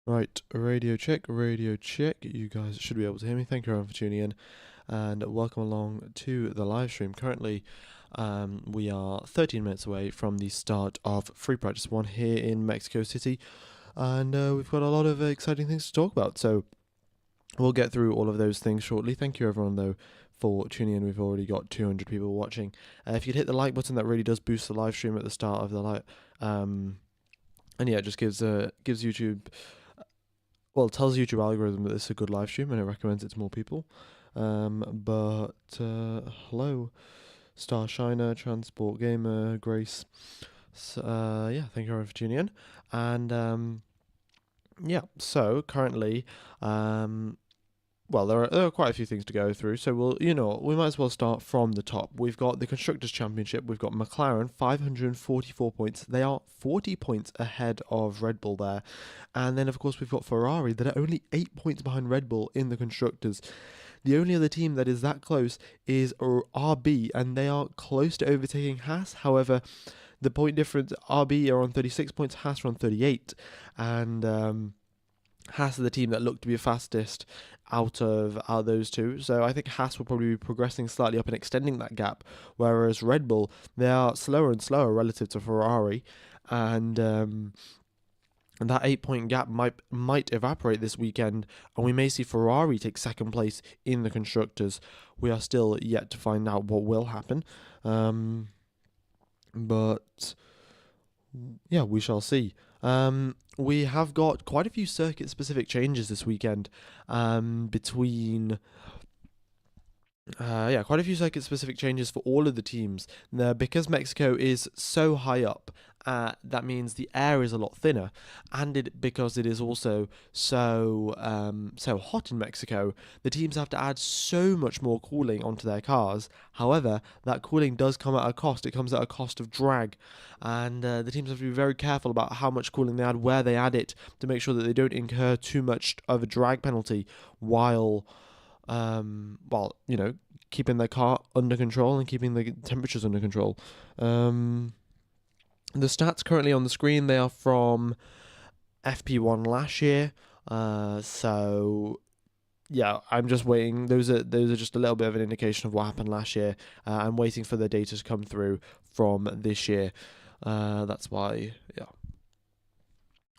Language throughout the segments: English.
Right, radio check, radio check. You guys should be able to hear me. Thank you everyone for tuning in, and welcome along to the live stream. Currently, we are 13 minutes away from the start of Free Practice 1 here in Mexico City, and we've got a lot of exciting things to talk about, so we'll get through all of those things shortly. Thank you everyone, though, for tuning in. We've already got 200 people watching. If you'd hit the like button, that really does boost the live stream at the start of the live, and yeah, it just gives YouTube... Well, it tells YouTube algorithm that this is a good live stream and it recommends it to more people. Hello, Star Shiner, Transport Gamer, Grace. Yeah, thank you very much for tuning in. And yeah, so currently, well, there are quite a few things to go through, so we might as well start from the top. We've got the Constructors' Championship. We've got McLaren, 544 points. They are 40 points ahead of Red Bull there. And then, of course, we've got Ferrari that are only 8 points behind Red Bull in the Constructors. The only other team that is that close is RB, and they are close to overtaking Haas. However, the point difference, RB are on 36 points, Haas are on 38. And Haas are the team that looked to be the fastest out of those two. So I think Haas will probably be progressing slightly up and extending that gap, whereas Red Bull, they are slower and slower relative to Ferrari. And that 8 point gap might evaporate this weekend, and we may see Ferrari take second place in the Constructors. We are still yet to find out what will happen. But yeah, we shall see. We have got quite a few circuit-specific changes this weekend. Between quite a few circuit-specific changes for all of the teams. Now, because Mexico is so high up, that means the air is a lot thinner, and because it is also so hot in Mexico, the teams have to add so much more cooling onto their cars. However, that cooling does come at a cost. It comes at a cost of drag, and the teams have to be very careful about how much cooling they add, where they add it, to make sure that they don't incur too much of a drag penalty while keeping their car under control and keeping the temperatures under control. The stats currently on the screen, they are from FP1 last year. So yeah, I'm just waiting. Those are just a little bit of an indication of what happened last year. I'm waiting for the data to come through from this year. That's why, yeah.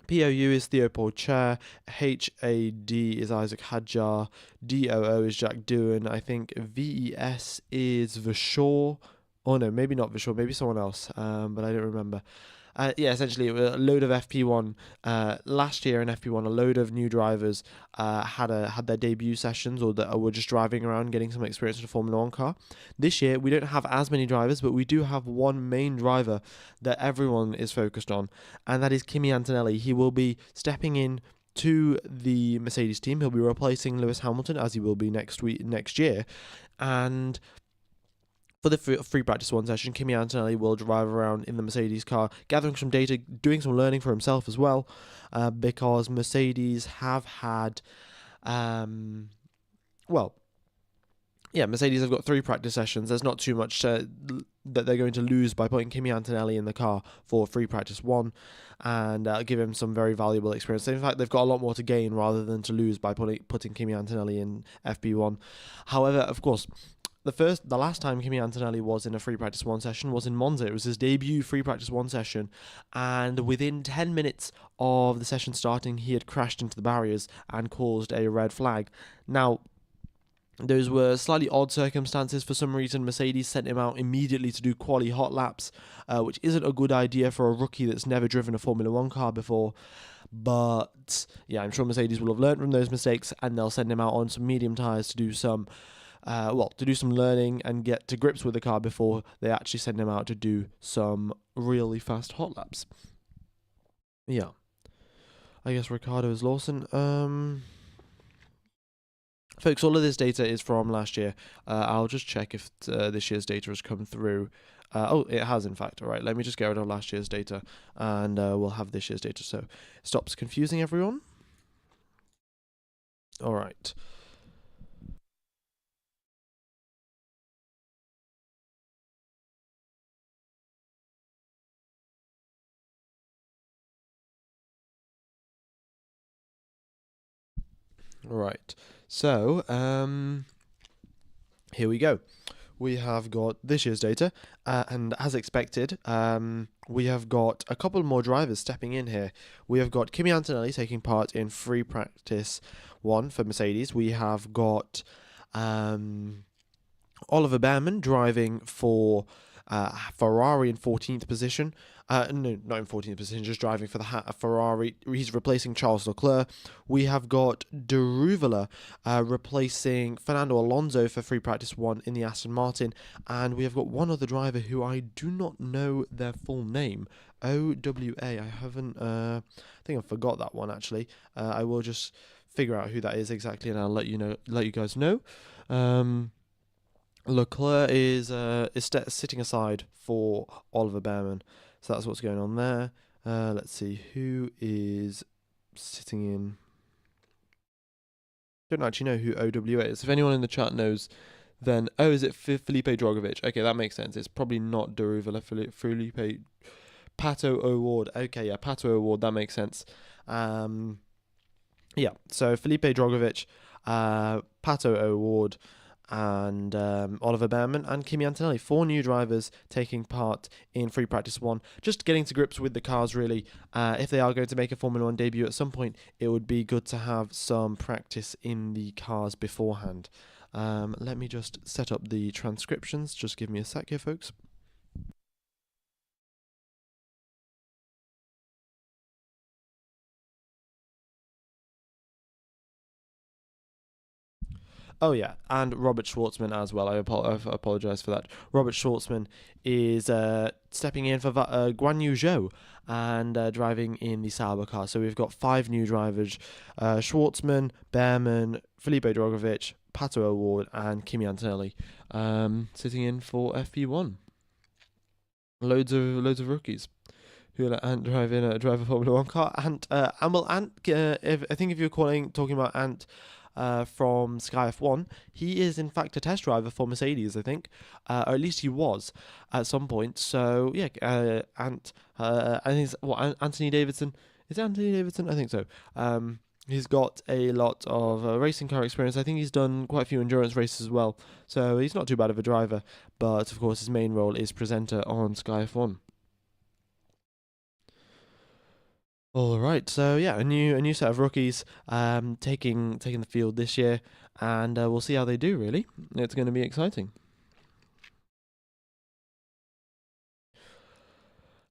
POU is Theo Chair, HAD is Isaac Hadjar, DOO is Jack Doohan, I think VES is Vishaw. Oh no, maybe not Vishaw, maybe someone else, but I don't remember. Yeah, essentially, a load of FP1 last year in FP1. A load of new drivers had their debut sessions, or that were just driving around, getting some experience in a Formula One car. This year, we don't have as many drivers, but we do have one main driver that everyone is focused on, and that is Kimi Antonelli. He will be stepping in to the Mercedes team. He'll be replacing Lewis Hamilton, as he will be next year, and for the free practice one session, Kimi Antonelli will drive around in the Mercedes car, gathering some data, doing some learning for himself as well, because Mercedes have had, Mercedes have got 3 practice sessions. There's not too much that they're going to lose by putting Kimi Antonelli in the car for free practice 1, and give him some very valuable experience. So in fact, they've got a lot more to gain rather than to lose by putting Kimi Antonelli in FP1. However, of course, the last time Kimi Antonelli was in a free practice 1 session was in Monza. It was his debut free practice 1 session, and within 10 minutes of the session starting, he had crashed into the barriers and caused a red flag. Now, those were slightly odd circumstances. For some reason, Mercedes sent him out immediately to do quali hot laps, which isn't a good idea for a rookie that's never driven a Formula 1 car before. But yeah, I'm sure Mercedes will have learned from those mistakes, and they'll send him out on some medium tyres to do some learning and get to grips with the car before they actually send him out to do some really fast hot laps. Yeah. I guess Ricardo is Lawson. Folks, all of this data is from last year. I'll just check if this year's data has come through. It has, in fact. All right, let me just get rid of last year's data, and we'll have this year's data, so it stops confusing everyone. All right. Right. So, here we go. We have got this year's data, and as expected, we have got a couple more drivers stepping in here. We have got Kimi Antonelli taking part in free practice 1 for Mercedes. We have got Oliver Behrman driving for Ferrari in 14th position. No, not in 14th position, just driving for the Ferrari. He's replacing Charles Leclerc. We have got Deruvala replacing Fernando Alonso for free practice 1 in the Aston Martin. And we have got one other driver who I do not know their full name. OWA. I haven't, I think I forgot that one actually. I will just figure out who that is exactly and I'll let you guys know. Leclerc is sitting aside for Oliver Behrman, so that's what's going on there. Let's see who is sitting in. Don't actually know who OWA is. If anyone in the chat knows, then is it Felipe Drogovic? Okay, that makes sense. It's probably not Deruvala. Felipe Pato O'Ward. Okay, yeah, Pato O'Ward. That makes sense. Yeah. So Felipe Drogovic, Pato O'Ward, and Oliver Behrman and Kimi Antonelli. 4 new drivers taking part in free practice 1, just getting to grips with the cars really. If they are going to make a Formula 1 debut at some point, it would be good to have some practice in the cars beforehand. Let me just set up the transcriptions. Just give me a sec here, folks. Oh yeah, and Robert Schwartzman as well. I apologize for that. Robert Schwartzman is stepping in for Guan Yu Zhou and driving in the Sauber car. So we've got 5 new drivers: Schwartzman, Behrman, Felipe Drogovic, Pato O'Ward, and Kimi Antonelli sitting in for FP1. Loads of rookies who are driving a Formula 1 car. Ant, if you're talking about Ant. From Sky F1, he is in fact a test driver for Mercedes, I think, or at least he was at some point. So yeah, I think it's Anthony Davidson. Is it Anthony Davidson? I think so. He's got a lot of racing car experience. I think he's done quite a few endurance races as well, so he's not too bad of a driver. But of course, his main role is presenter on Sky F1. All right, so yeah, a new set of rookies taking the field this year, and we'll see how they do. Really, it's going to be exciting.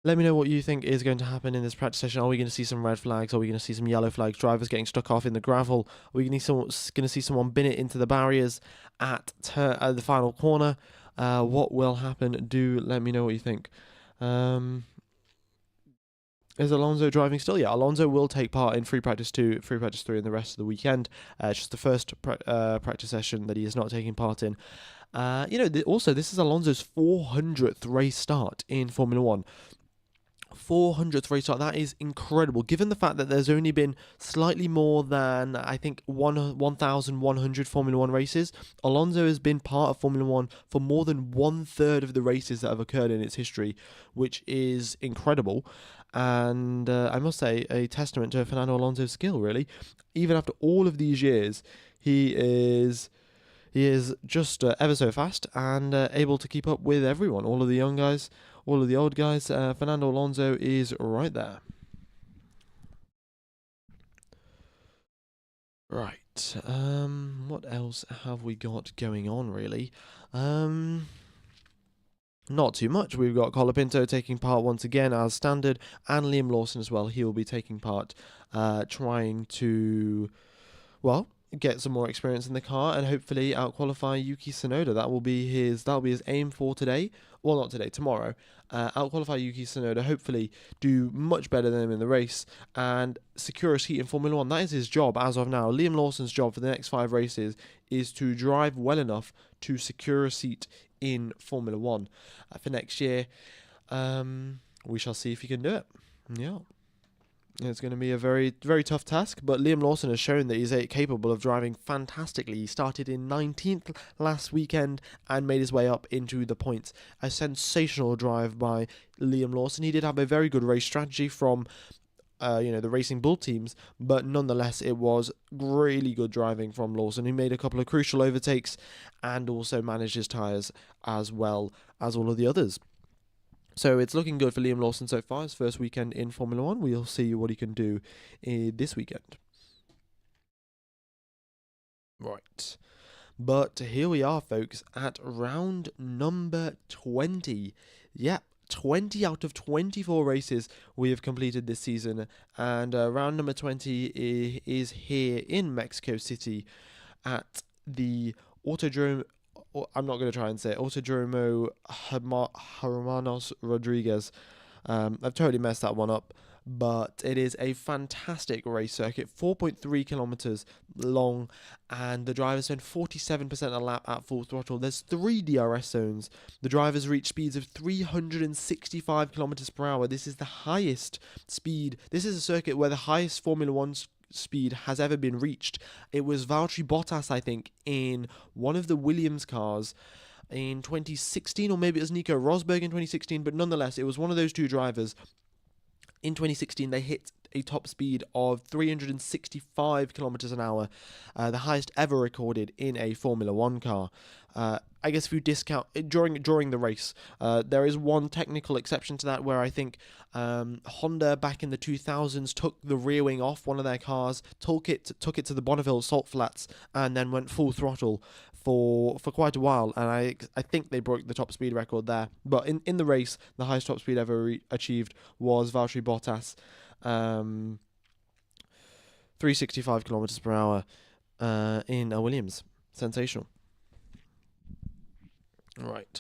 Let me know what you think is going to happen in this practice session. Are we going to see some red flags? Are we going to see some yellow flags? Drivers getting stuck off in the gravel? Are we going to see someone bin it into the barriers at the final corner? What will happen? Do let me know what you think. Is Alonso driving still? Yeah, Alonso will take part in free practice 2, free practice 3, and the rest of the weekend. It's just the first practice session that he is not taking part in. Also, this is Alonso's 400th race start in Formula 1. 400th race start. That is incredible, given the fact that there's only been slightly more than, I think, 1,100 Formula 1 races. Alonso has been part of Formula 1 for more than 1/3 of the races that have occurred in its history, which is incredible. And I must say, a testament to Fernando Alonso's skill, really. Even after all of these years, he is just ever so fast and able to keep up with everyone, all of the young guys, all of the old guys. Fernando Alonso is right there. Right. What else have we got going on, really? Not too much. We've got Colapinto taking part once again as standard, and Liam Lawson as well. He will be taking part, trying to, well, get some more experience in the car and hopefully outqualify Yuki Tsunoda. That'll be his aim for today. Well, not today, tomorrow. Outqualify Yuki Tsunoda, hopefully do much better than him in the race and secure a seat in Formula 1. That is his job as of now. Liam Lawson's job for the next 5 races is to drive well enough to secure a seat in Formula 1 for next year. We shall see if he can do it. Yeah. It's going to be a very, very tough task, but Liam Lawson has shown that he's capable of driving fantastically. He started in 19th last weekend and made his way up into the points. A sensational drive by Liam Lawson. He did have a very good race strategy from the Racing Bull teams, but nonetheless, it was really good driving from Lawson, who made a couple of crucial overtakes and also managed his tyres as well as all of the others. So it's looking good for Liam Lawson so far. His first weekend in Formula One. We'll see what he can do this weekend. Right. But here we are, folks, at round number 20. Yep, 20 out of 24 races we have completed this season. And round number 20 is here in Mexico City at the Autodromo. I'm not going to try and say it. Autódromo Hermanos Rodríguez. I've totally messed that one up, but it is a fantastic race circuit, 4.3 kilometers long, and the drivers spend 47% a lap at full throttle. There's 3 DRS zones. The drivers reach speeds of 365 kilometers per hour. This is the highest speed. This is a circuit where the highest Formula One speed has ever been reached. It was Valtteri Bottas, I think, in one of the Williams cars in 2016, or maybe it was Nico Rosberg in 2016, but nonetheless, it was one of those two drivers. In 2016, they hit a top speed of 365 kilometers an hour, the highest ever recorded in a Formula One car. I guess if you discount during the race, there is one technical exception to that where I think Honda back in the 2000s took the rear wing off one of their cars, took it to the Bonneville salt flats, and then went full throttle for quite a while, and I think they broke the top speed record there. But in the race, the highest top speed ever achieved was Valtteri Bottas, 365 kilometers per hour in a Williams. Sensational. Right.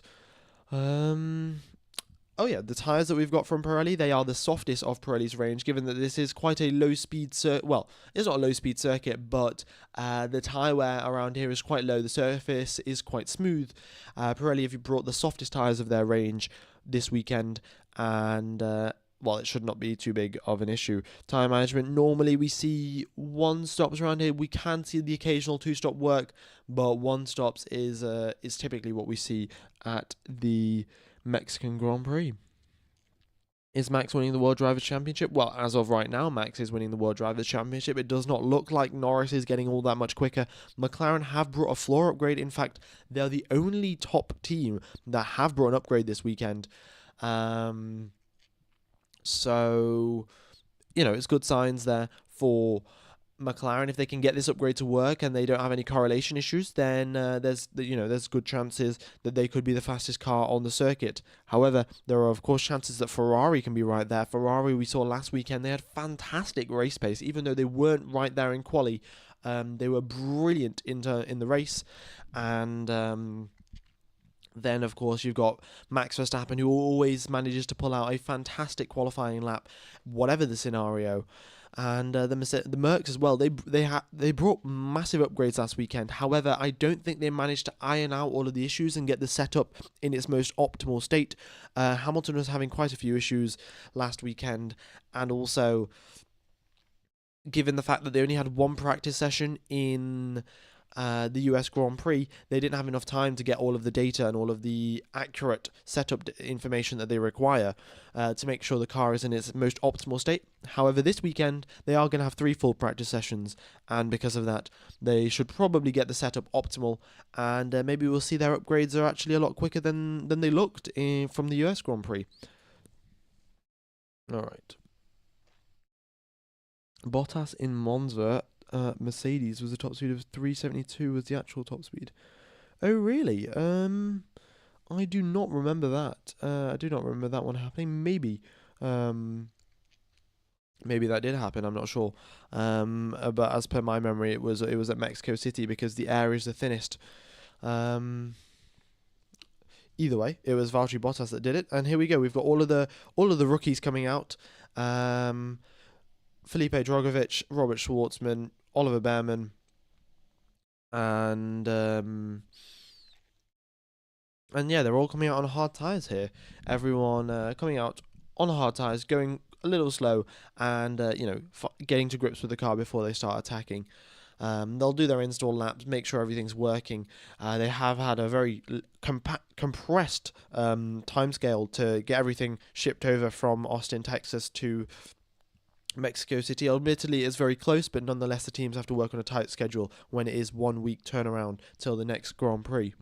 Oh yeah, the tyres that we've got from Pirelli, they are the softest of Pirelli's range, given that this is quite a low-speed well, it's not a low-speed circuit, but the tyre wear around here is quite low. The surface is quite smooth. Pirelli have brought the softest tyres of their range this weekend, and well, it should not be too big of an issue. Tyre management, normally we see 1 stops around here. We can see the occasional 2-stop work, but 1 stops is typically what we see at the Mexican Grand Prix. Is Max winning the World Drivers' Championship? Well, as of right now, Max is winning the World Drivers' Championship. It does not look like Norris is getting all that much quicker. McLaren have brought a floor upgrade. In fact, they're the only top team that have brought an upgrade this weekend. So, it's good signs there for McLaren. If they can get this upgrade to work and they don't have any correlation issues, then there's good chances that they could be the fastest car on the circuit. However, there are of course chances that Ferrari can be right there. Ferrari, we saw last weekend, they had fantastic race pace, even though they weren't right there in quali. They were brilliant in the race, and then, of course, you've got Max Verstappen, who always manages to pull out a fantastic qualifying lap, whatever the scenario. And the Mercs as well. They brought massive upgrades last weekend. However, I don't think they managed to iron out all of the issues and get the setup in its most optimal state. Hamilton was having quite a few issues last weekend, and also, given the fact that they only had 1 practice session in the US Grand Prix, they didn't have enough time to get all of the data and all of the accurate setup information that they require to make sure the car is in its most optimal state. However, this weekend, they are going to have 3 full practice sessions, and because of that, they should probably get the setup optimal, and maybe we'll see their upgrades are actually a lot quicker than they looked from the US Grand Prix. Alright. Bottas in Monza, Mercedes was the top speed of 372 was the actual top speed. Oh really? I do not remember that. I do not remember that one happening. Maybe that did happen. I'm not sure. But as per my memory, it was at Mexico City because the air is the thinnest. Either way, it was Valtteri Bottas that did it, and here we go. We've got all of the rookies coming out. Felipe Drogovic, Robert Schwartzman, Oliver Behrman, and yeah, they're all coming out on hard tyres here. Everyone coming out on hard tyres, going a little slow, and getting to grips with the car before they start attacking. They'll do their install laps, make sure everything's working. They have had a very compressed timescale to get everything shipped over from Austin, Texas to Mexico City. Admittedly, it's very close, but nonetheless, the teams have to work on a tight schedule when it is 1 week turnaround till the next Grand Prix.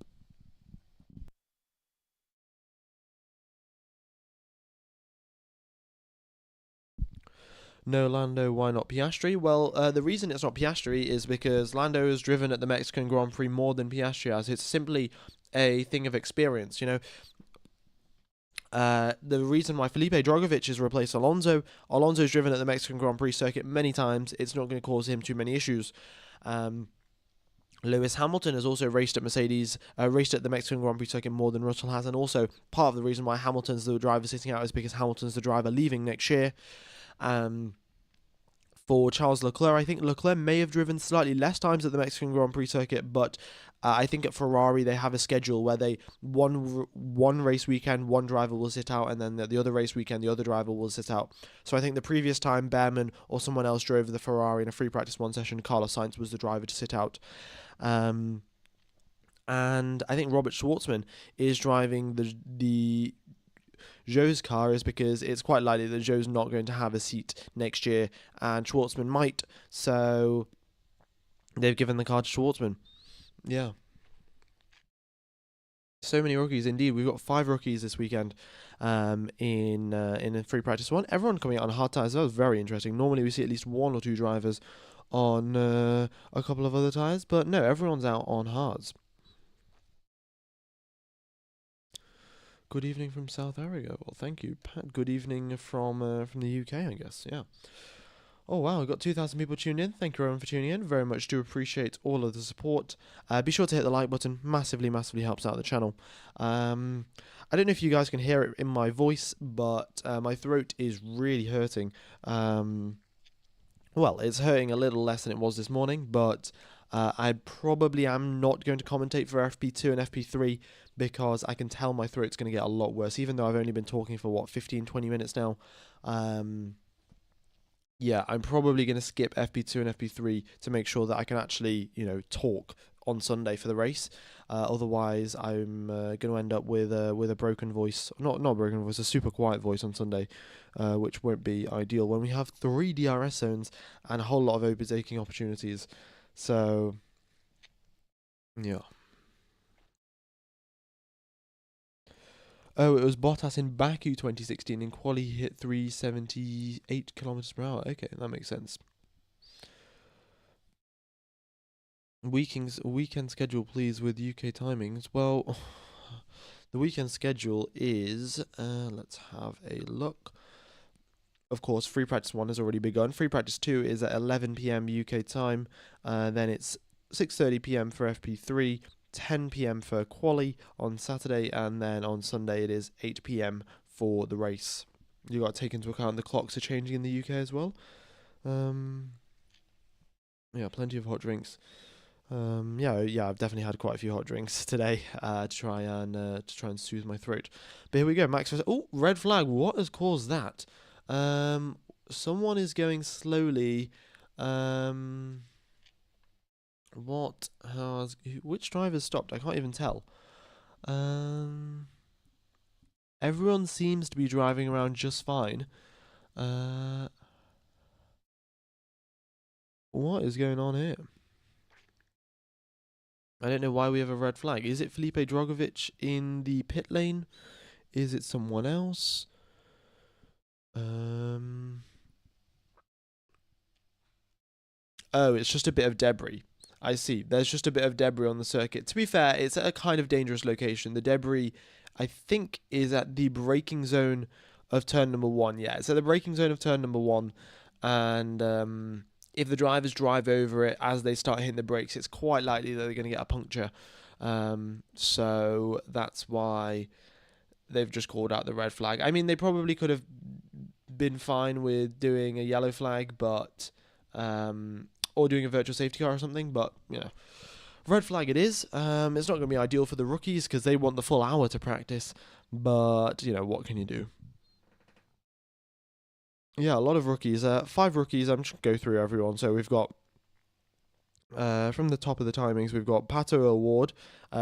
No Lando, why not Piastri? Well, the reason it's not Piastri is because Lando has driven at the Mexican Grand Prix more than Piastri has. It's simply a thing of experience, you know. The reason why Felipe Drogovic has replaced Alonso's driven at the Mexican Grand Prix circuit many times. It's not going to cause him too many issues. Lewis Hamilton has also raced at raced at the Mexican Grand Prix circuit more than Russell has, and also part of the reason why Hamilton's the driver sitting out is because Hamilton's the driver leaving next year. For Charles Leclerc, I think Leclerc may have driven slightly less times at the Mexican Grand Prix circuit, but I think at Ferrari they have a schedule where they one race weekend one driver will sit out, and then the other race weekend the other driver will sit out. So I think the previous time Behrman or someone else drove the Ferrari in a free practice one session, Carlos Sainz was the driver to sit out. And I think Robert Schwartzman is driving the Zhou's car is because it's quite likely that Zhou's not going to have a seat next year, and Schwartzman might, so they've given the car to Schwartzman. Yeah. So many rookies, indeed. We've got 5 rookies this weekend in a free practice one. Everyone coming out on hard tyres. That was very interesting. Normally we see at least 1 or 2 drivers on a couple of other tyres, but no, everyone's out on hards. Good evening from South Africa. Well, thank you, Pat. Good evening from the UK, I guess. Yeah. Oh wow, we've got 2,000 people tuned in. Thank you everyone for tuning in. Very much do appreciate all of the support. Be sure to hit the like button. Massively, massively helps out the channel. I don't know if you guys can hear it in my voice, but my throat is really hurting. Well, it's hurting a little less than it was this morning, but I probably am not going to commentate for FP2 and FP3 because I can tell my throat's going to get a lot worse, even though I've only been talking for, 15, 20 minutes now. Yeah, I'm probably going to skip FP2 and FP3 to make sure that I can actually, talk on Sunday for the race. Otherwise, I'm going to end up with a broken voice. Not a broken voice, a super quiet voice on Sunday, which won't be ideal when we have 3 DRS zones and a whole lot of overtaking opportunities. So, yeah. Oh, it was Bottas in Baku 2016. In quali, he hit 378 kilometers per hour. Okay, that makes sense. Weekend schedule, please, with UK timings. Well, the weekend schedule is, let's have a look. Of course, free practice 1 has already begun. Free practice 2 is at 11 p.m. UK time. Then it's 6:30 p.m. for FP3, 10 p.m. for quali on Saturday, and then on Sunday it is 8 p.m. for the race. You got to take into account the clocks are changing in the UK as well. Yeah, plenty of hot drinks. Yeah, I've definitely had quite a few hot drinks today to try and soothe my throat. But here we go, Max. Oh, red flag. What has caused that? Someone is going slowly. Which driver stopped? I can't even tell. Everyone seems to be driving around just fine. What is going on here? I don't know why we have a red flag. Is it Felipe Drogovic in the pit lane? Is it someone else? Oh, it's just a bit of debris. I see. There's just a bit of debris on the circuit. To be fair, it's at a kind of dangerous location. The debris, I think, is at the braking zone of turn number 1. Yeah, it's at the braking zone of turn number 1. And if the drivers drive over it as they start hitting the brakes, it's quite likely that they're going to get a puncture. So that's why they've just called out the red flag. I mean, they probably could have been fine with doing a yellow flag, but or doing a virtual safety car or something, but red flag it is. It's not going to be ideal for the rookies because they want the full hour to practice, but what can you do? Yeah, a lot of rookies. 5 rookies. I'm just going to go through everyone. So we've got From the top of the timings, we've got Pato O'Ward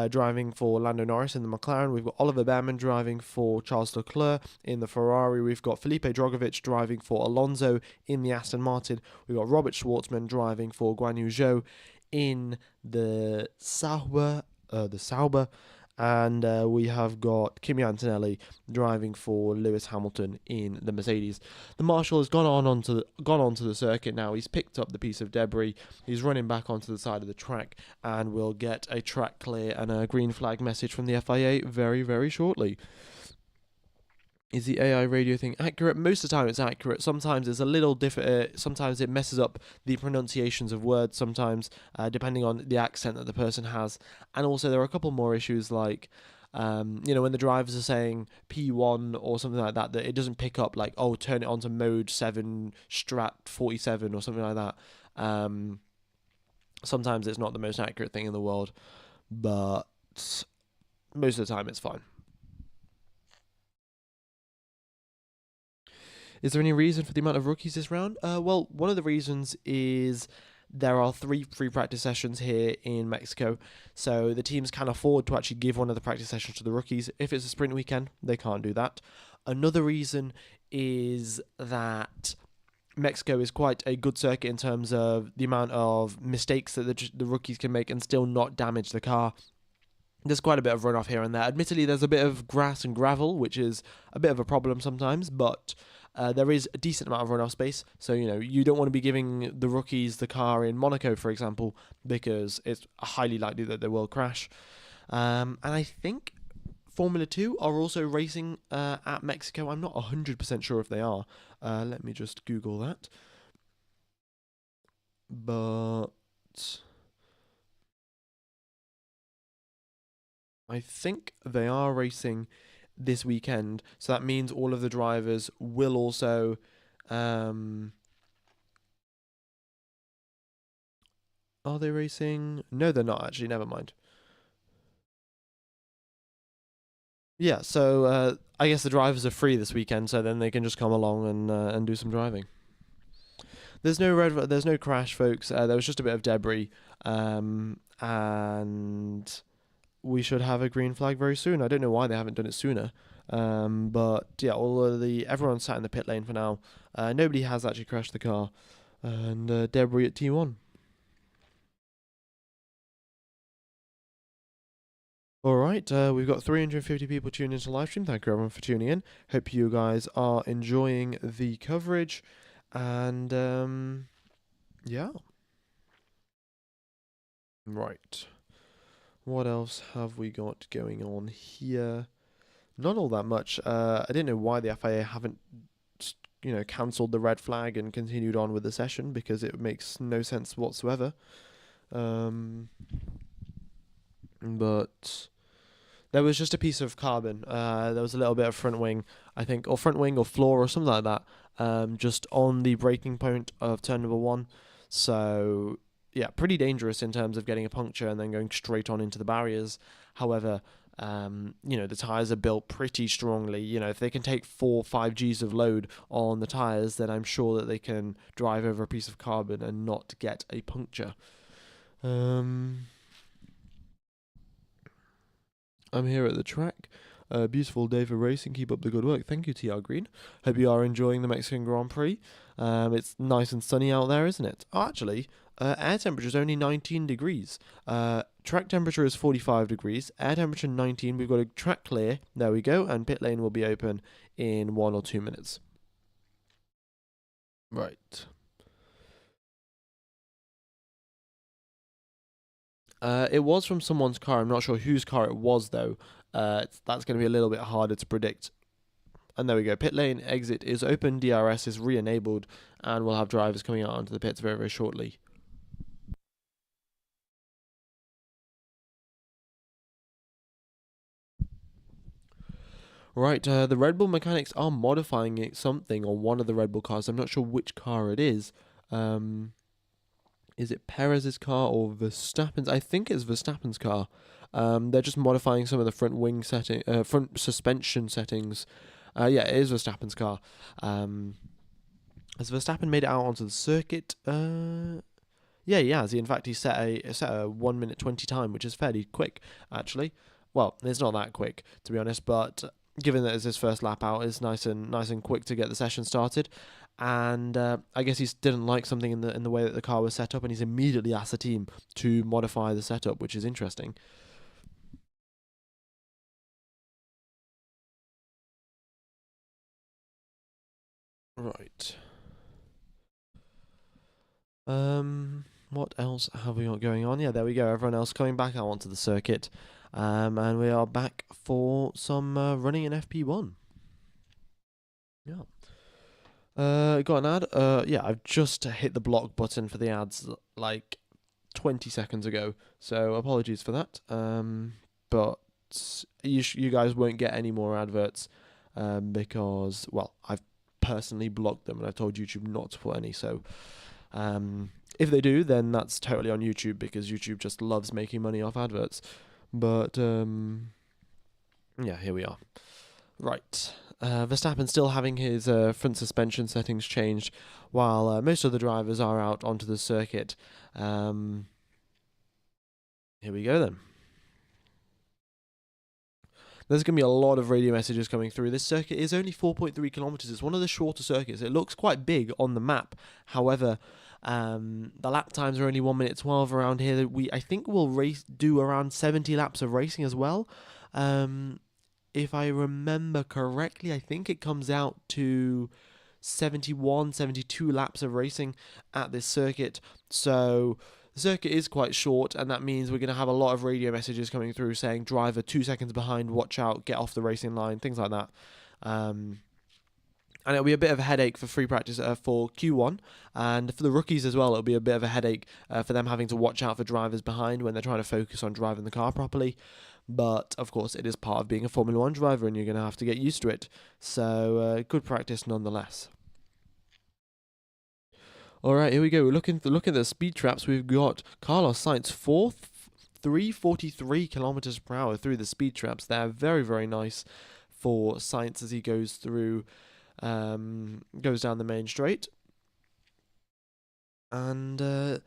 driving for Lando Norris in the McLaren. We've got Oliver Behrman driving for Charles Leclerc in the Ferrari. We've got Felipe Drogovic driving for Alonso in the Aston Martin. We've got Robert Schwartzman driving for Guan Yu Zhou in the Sauber. And we have got Kimi Antonelli driving for Lewis Hamilton in the Mercedes. The Marshal has gone onto the circuit now. He's picked up the piece of debris. He's running back onto the side of the track, and we'll get a track clear and a green flag message from the FIA very, very shortly. Is the AI radio thing accurate? Most of the time it's accurate. Sometimes it's a little different. Sometimes it messes up the pronunciations of words, sometimes, depending on the accent that the person has. And also there are a couple more issues like, when the drivers are saying P1 or something like that, that it doesn't pick up, like, oh, turn it on to mode 7, strat 47 or something like that. Sometimes it's not the most accurate thing in the world, but most of the time it's fine. Is there any reason for the amount of rookies this round? Well, one of the reasons is there are 3 free practice sessions here in Mexico, so the teams can afford to actually give one of the practice sessions to the rookies. If it's a sprint weekend, they can't do that. Another reason is that Mexico is quite a good circuit in terms of the amount of mistakes that the rookies can make and still not damage the car. There's quite a bit of runoff here and there. Admittedly, there's a bit of grass and gravel, which is a bit of a problem sometimes, but there is a decent amount of runoff space. So, you don't want to be giving the rookies the car in Monaco, for example, because it's highly likely that they will crash. And I think Formula 2 are also racing at Mexico. I'm not 100% sure if they are. Let me just Google that. But I think they are racing this weekend, so that means all of the drivers will also are they racing? No, they're not actually, never mind. Yeah, so I guess the drivers are free this weekend, so then they can just come along and do some driving. There's no crash, folks. There was just a bit of debris, and we should have a green flag very soon. I don't know why they haven't done it sooner. But yeah, everyone's sat in the pit lane for now. Nobody has actually crashed the car, and debris at T1. All right, we've got 350 people tuned into the live stream. Thank you everyone for tuning in. Hope you guys are enjoying the coverage, and yeah. Right. What else have we got going on here? Not all that much. I didn't know why the FIA haven't, cancelled the red flag and continued on with the session, because it makes no sense whatsoever. But there was just a piece of carbon. There was a little bit of front wing, I think, or front wing or floor or something like that, just on the braking point of turn number 1. So yeah, pretty dangerous in terms of getting a puncture and then going straight on into the barriers. However, the tyres are built pretty strongly. If they can take 4-5 Gs of load on the tyres, then I'm sure that they can drive over a piece of carbon and not get a puncture. I'm here at the track. Beautiful day for racing. Keep up the good work. Thank you, TR Green. Hope you are enjoying the Mexican Grand Prix. It's nice and sunny out there, isn't it? Oh, actually, air temperature is only 19 degrees. Track temperature is 45 degrees. Air temperature 19. We've got a track clear. There we go. And pit lane will be open in 1 or 2 minutes. Right. It was from someone's car. I'm not sure whose car it was, though. That's going to be a little bit harder to predict. And there we go. Pit lane exit is open. DRS is re-enabled. And we'll have drivers coming out onto the pits very, very shortly. Right, the Red Bull mechanics are modifying something on one of the Red Bull cars. I'm not sure which car it is. Is it Perez's car or Verstappen's? I think it's Verstappen's car. They're just modifying some of the front suspension settings. Yeah, it is Verstappen's car. Has Verstappen made it out onto the circuit? Yeah, he has. In fact, he set a 1 minute 20 time, which is fairly quick, actually. Well, it's not that quick, to be honest, but given that it's his first lap out, it's nice and quick to get the session started. And I guess he didn't like something in the way that the car was set up, and he's immediately asked the team to modify the setup, which is interesting. Right. What else have we got going on? Yeah, there we go. Everyone else coming back out onto the circuit. And we are back for some running in FP1. Yeah. Got an ad. Yeah, I've just hit the block button for the ads like 20 seconds ago, so apologies for that. But you guys won't get any more adverts, because, well, I've personally blocked them and I've told YouTube not to put any. So, if they do, then that's totally on YouTube, because YouTube just loves making money off adverts. But yeah, here we are. Right. Verstappen still having his front suspension settings changed, while most of the drivers are out onto the circuit. Here we go then. There's going to be a lot of radio messages coming through. This circuit is only 4.3 kilometers. It's one of the shorter circuits. It looks quite big on the map. However, the lap times are only 1 minute 12 around here. I think we'll do around 70 laps of racing as well. If I remember correctly, I think it comes out to 71, 72 laps of racing at this circuit. So the circuit is quite short, and that means we're going to have a lot of radio messages coming through saying, driver 2 seconds behind, watch out, get off the racing line, things like that. And it'll be a bit of a headache for free practice for Q1, and for the rookies as well. It'll be a bit of a headache for them having to watch out for drivers behind when they're trying to focus on driving the car properly. But of course, it is part of being a Formula 1 driver, and you're going to have to get used to it. So good practice nonetheless. All right, here we go. We're looking at the speed traps. We've got Carlos Sainz fourth, 343 kilometers per hour through the speed traps. They're very, very nice for Sainz as he goes through, goes down the main straight. And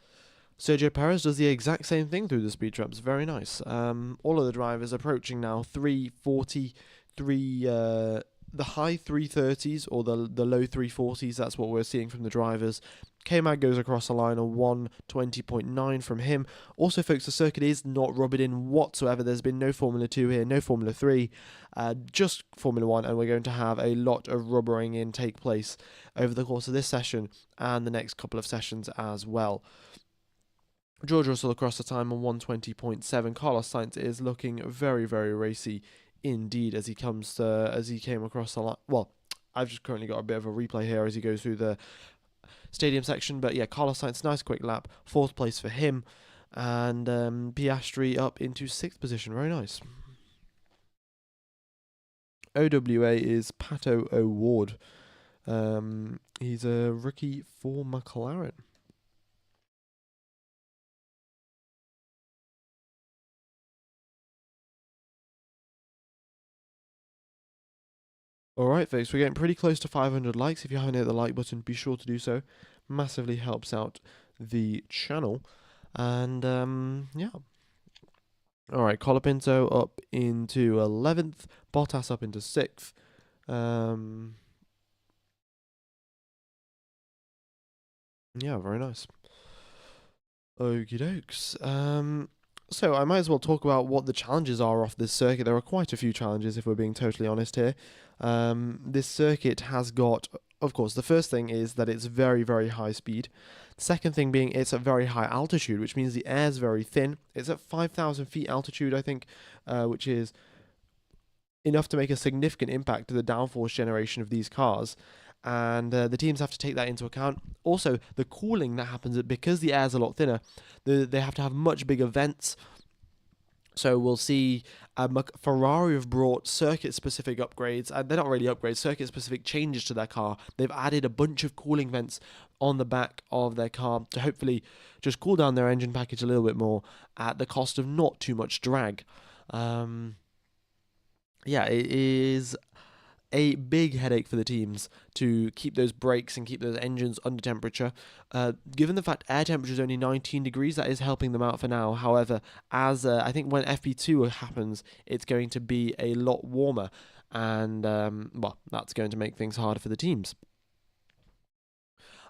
Sergio Perez does the exact same thing through the speed traps. Very nice. All of the drivers approaching now 340, the high 330s or the low 340s. That's what we're seeing from the drivers. K-Mag goes across the line on 120.9 from him. Also, folks, the circuit is not rubbered in whatsoever. There's been no Formula 2 here, no Formula 3, just Formula 1, and we're going to have a lot of rubbering in take place over the course of this session and the next couple of sessions as well. George Russell across the time on 120.7. Carlos Sainz is looking very, very racy indeed as he came across the line. Well, I've just currently got a bit of a replay here as he goes through the stadium section. But yeah, Carlos Sainz, nice quick lap. 4th place for him. And Piastri up into 6th position. Very nice. OWA is Pato O'Ward. He's a rookie for McLaren. Alright folks, we're getting pretty close to 500 likes. If you haven't hit the like button, be sure to do so. Massively helps out the channel. And yeah. Alright, Colapinto up into 11th. Bottas up into 6th. Yeah, very nice. Okie dokes. So I might as well talk about what the challenges are off this circuit. There are quite a few challenges, if we're being totally honest here. This circuit has got, of course, the first thing is that it's very, very high speed. The second thing being it's at very high altitude, which means the air is very thin. It's at 5,000 feet altitude, I think, which is enough to make a significant impact to the downforce generation of these cars. And the teams have to take that into account. Also, the cooling that happens, because the air is a lot thinner, they have to have much bigger vents. So we'll see Ferrari have brought circuit-specific upgrades, and they're not really upgrades, circuit-specific changes to their car. They've added a bunch of cooling vents on the back of their car to hopefully just cool down their engine package a little bit more at the cost of not too much drag. Yeah, it is a big headache for the teams to keep those brakes and keep those engines under temperature. Given the fact air temperature is only 19 degrees, that is helping them out for now. However, as I think when FP2 happens, it's going to be a lot warmer, and well, that's going to make things harder for the teams.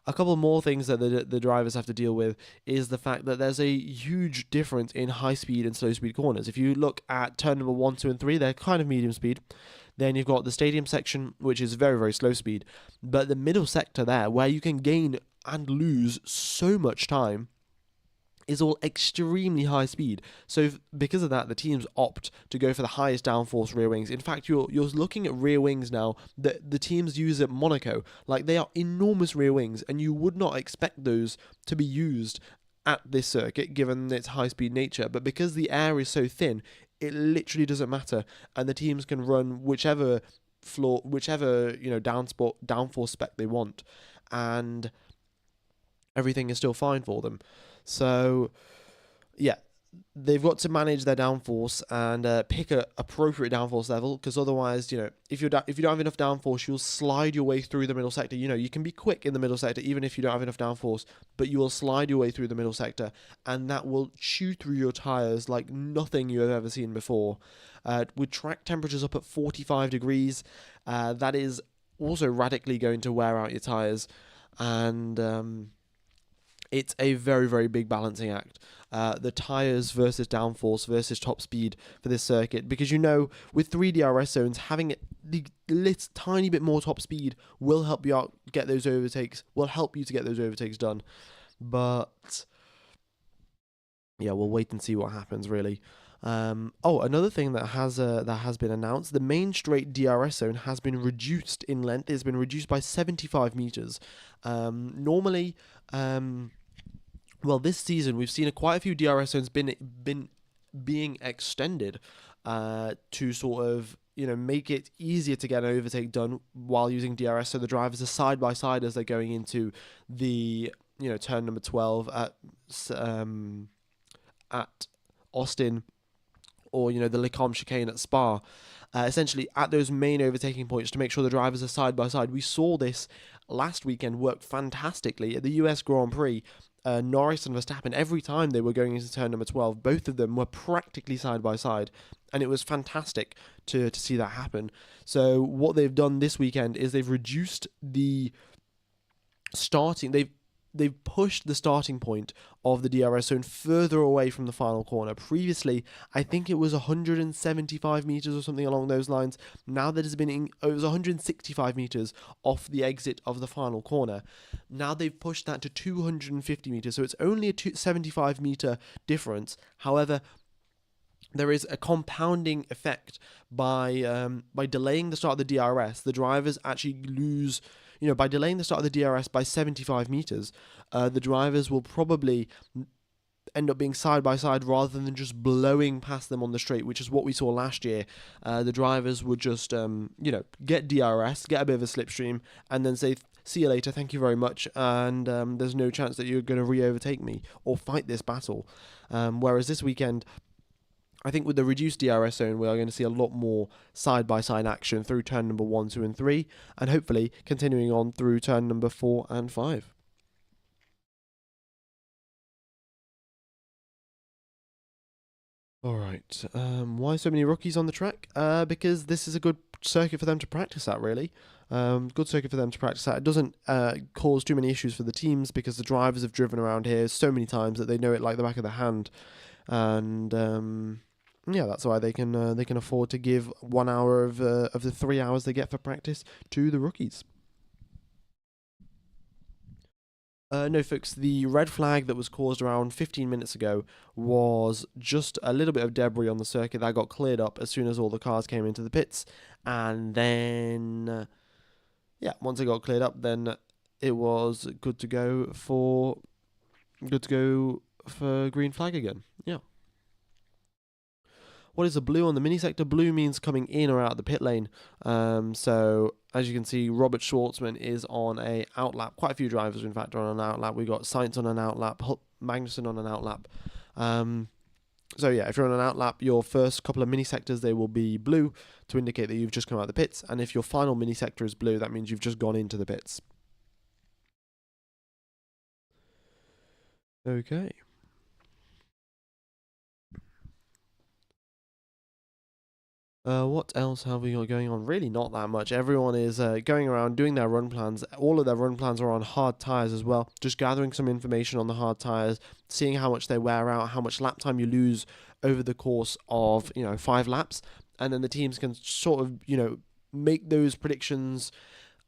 A couple more things that the drivers have to deal with is the fact that there's a huge difference in high speed and slow speed corners. If you look at turn number 1, 2, and 3, they're kind of medium speed. Then you've got the stadium section, which is very, very slow speed. But the middle sector there, where you can gain and lose so much time, is all extremely high speed. So because of that, the teams opt to go for the highest downforce rear wings. In fact, you're looking at rear wings now that the teams use at Monaco. Like, they are enormous rear wings, and you would not expect those to be used at this circuit given its high speed nature. But because the air is so thin, it literally doesn't matter, and the teams can run whichever downforce spec they want, and everything is still fine for them. So, yeah, they've got to manage their downforce and pick a appropriate downforce level, because otherwise, if you don't have enough downforce, you'll slide your way through the middle sector. You can be quick in the middle sector even if you don't have enough downforce, but you will slide your way through the middle sector, and that will chew through your tires like nothing you have ever seen before. With track temperatures up at 45 degrees, that is also radically going to wear out your tires, and it's a very, very big balancing act. The tyres versus downforce versus top speed for this circuit. Because with 3 DRS zones, having the tiny bit more top speed will help you out, get those overtakes, will help you to get those overtakes done. But yeah, we'll wait and see what happens, really. Another thing that has been announced: the main straight DRS zone has been reduced in length. It's been reduced by 75 meters. Normally, this season we've seen quite a few DRS zones being extended to sort of make it easier to get an overtake done while using DRS. So the drivers are side by side as they're going into the turn number 12 at Austin, or the Lecombe chicane at Spa. Essentially at those main overtaking points, to make sure the drivers are side by side. We saw this last weekend work fantastically at the US Grand Prix. Norris and Verstappen, every time they were going into turn number 12, both of them were practically side by side, and it was fantastic to see that happen. So what they've done this weekend is they've reduced the starting. They've pushed the starting point of the DRS zone further away from the final corner. Previously, I think it was 175 meters or something along those lines. Now that it was 165 meters off the exit of the final corner. Now they've pushed that to 250 meters, so it's only a 75 meter difference. However, there is a compounding effect by delaying the start of the DRS. The drivers actually lose. By delaying the start of the DRS by 75 meters, the drivers will probably end up being side by side rather than just blowing past them on the straight, which is what we saw last year. The drivers would just, get DRS, get a bit of a slipstream, and then say, "See you later, thank you very much," and there's no chance that you're going to re-overtake me or fight this battle. Whereas this weekend, I think with the reduced DRS zone, we are going to see a lot more side-by-side action through turn number 1, 2, and 3, and hopefully continuing on through turn number 4 and 5. Alright, why so many rookies on the track? Because this is a good circuit for them to practice at, really. Good circuit for them to practice at. It doesn't cause too many issues for the teams, because the drivers have driven around here so many times that they know it like the back of their hand. And that's why they can afford to give 1 hour of the 3 hours they get for practice to the rookies. No, folks, the red flag that was caused around 15 minutes ago was just a little bit of debris on the circuit that got cleared up as soon as all the cars came into the pits. And then, once it got cleared up, then it was good to go for green flag again. Yeah. What is the blue on the mini sector? Blue means coming in or out of the pit lane. So as you can see, Robert Schwartzman is on a outlap. Quite a few drivers, in fact, are on an outlap. We've got Sainz on an outlap, Magnussen on an outlap. So yeah, if you're on an outlap, your first couple of mini sectors, they will be blue to indicate that you've just come out of the pits, and if your final mini sector is blue, that means you've just gone into the pits. Okay. What else have we got going on? Really, not that much. Everyone is going around doing their run plans. All of their run plans are on hard tires as well. Just gathering some information on the hard tires, seeing how much they wear out, how much lap time you lose over the course of 5 laps, and then the teams can sort of make those predictions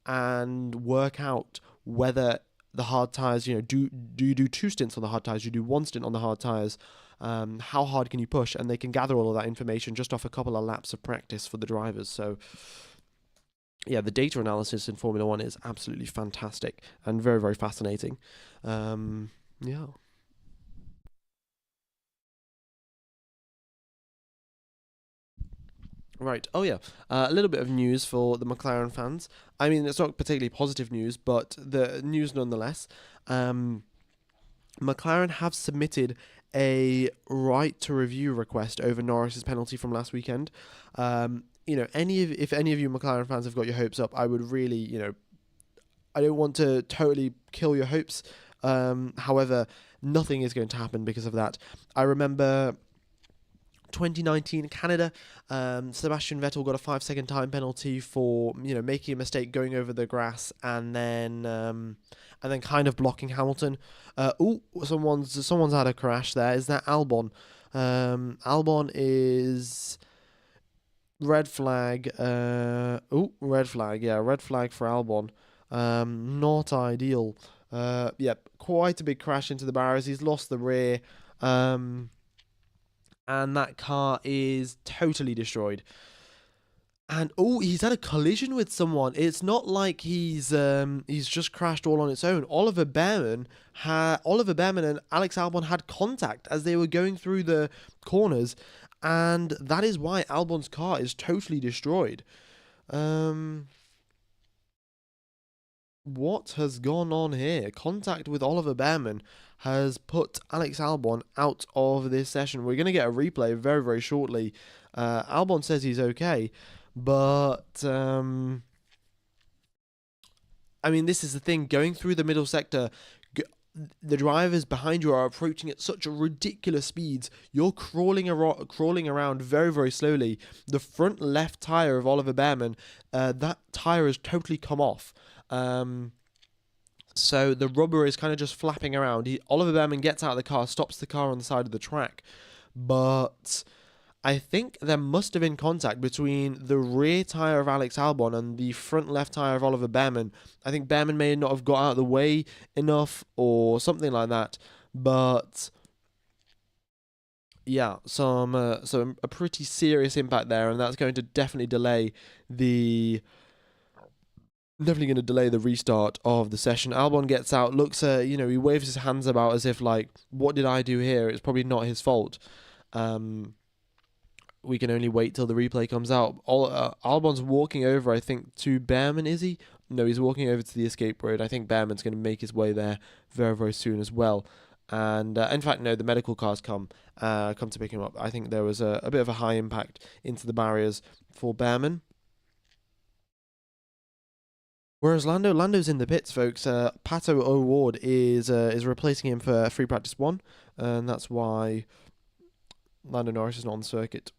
and work out whether the hard tires, do you do 2 stints on the hard tires? Do you do 1 stint on the hard tires? How hard can you push? And they can gather all of that information just off a couple of laps of practice for the drivers. So, yeah, the data analysis in Formula One is absolutely fantastic and very, very fascinating. Yeah. Right. Oh, yeah. A little bit of news for the McLaren fans. I mean, it's not particularly positive news, but the news nonetheless. McLaren have submitted a right to review request over Norris's penalty from last weekend. If any of you McLaren fans have got your hopes up, I would really, I don't want to totally kill your hopes. However, nothing is going to happen because of that. I remember 2019 Canada, Sebastian Vettel got a 5-second time penalty for making a mistake going over the grass and then kind of blocking Hamilton. Someone's had a crash there. Is that Albon? Albon is red flag. Red flag. Yeah, red flag for Albon. Not ideal. Quite a big crash into the barriers. He's lost the rear. And that car is totally destroyed. And he's had a collision with someone. It's not like he's just crashed all on its own. Oliver Behrman and Alex Albon had contact as they were going through the corners, and that is why Albon's car is totally destroyed. What has gone on here? Contact with Oliver Behrman has put Alex Albon out of this session. We're going to get a replay very, very shortly. Albon says he's okay, but I mean, this is the thing. Going through the middle sector, the drivers behind you are approaching at such ridiculous speeds. You're crawling around very, very slowly. The front left tire of Oliver Behrman, that tire has totally come off. So the rubber is kind of just flapping around. Oliver Behrman gets out of the car, stops the car on the side of the track. But I think there must have been contact between the rear tyre of Alex Albon and the front left tyre of Oliver Behrman. I think Behrman may not have got out of the way enough or something like that. But yeah, a pretty serious impact there, and that's going to definitely going to delay the restart of the session. Albon gets out, looks he waves his hands about as if like, what did I do here? It's probably not his fault. We can only wait till the replay comes out. Albon's walking over, I think, to Behrman, is he? No, he's walking over to the escape road. I think Behrman's going to make his way there very, very soon as well. And in fact, no, the medical cars come to pick him up. I think there was a bit of a high impact into the barriers for Behrman. Whereas Lando's in the pits, folks. Pato O'Ward is replacing him for free practice 1, and that's why Lando Norris is not on the circuit.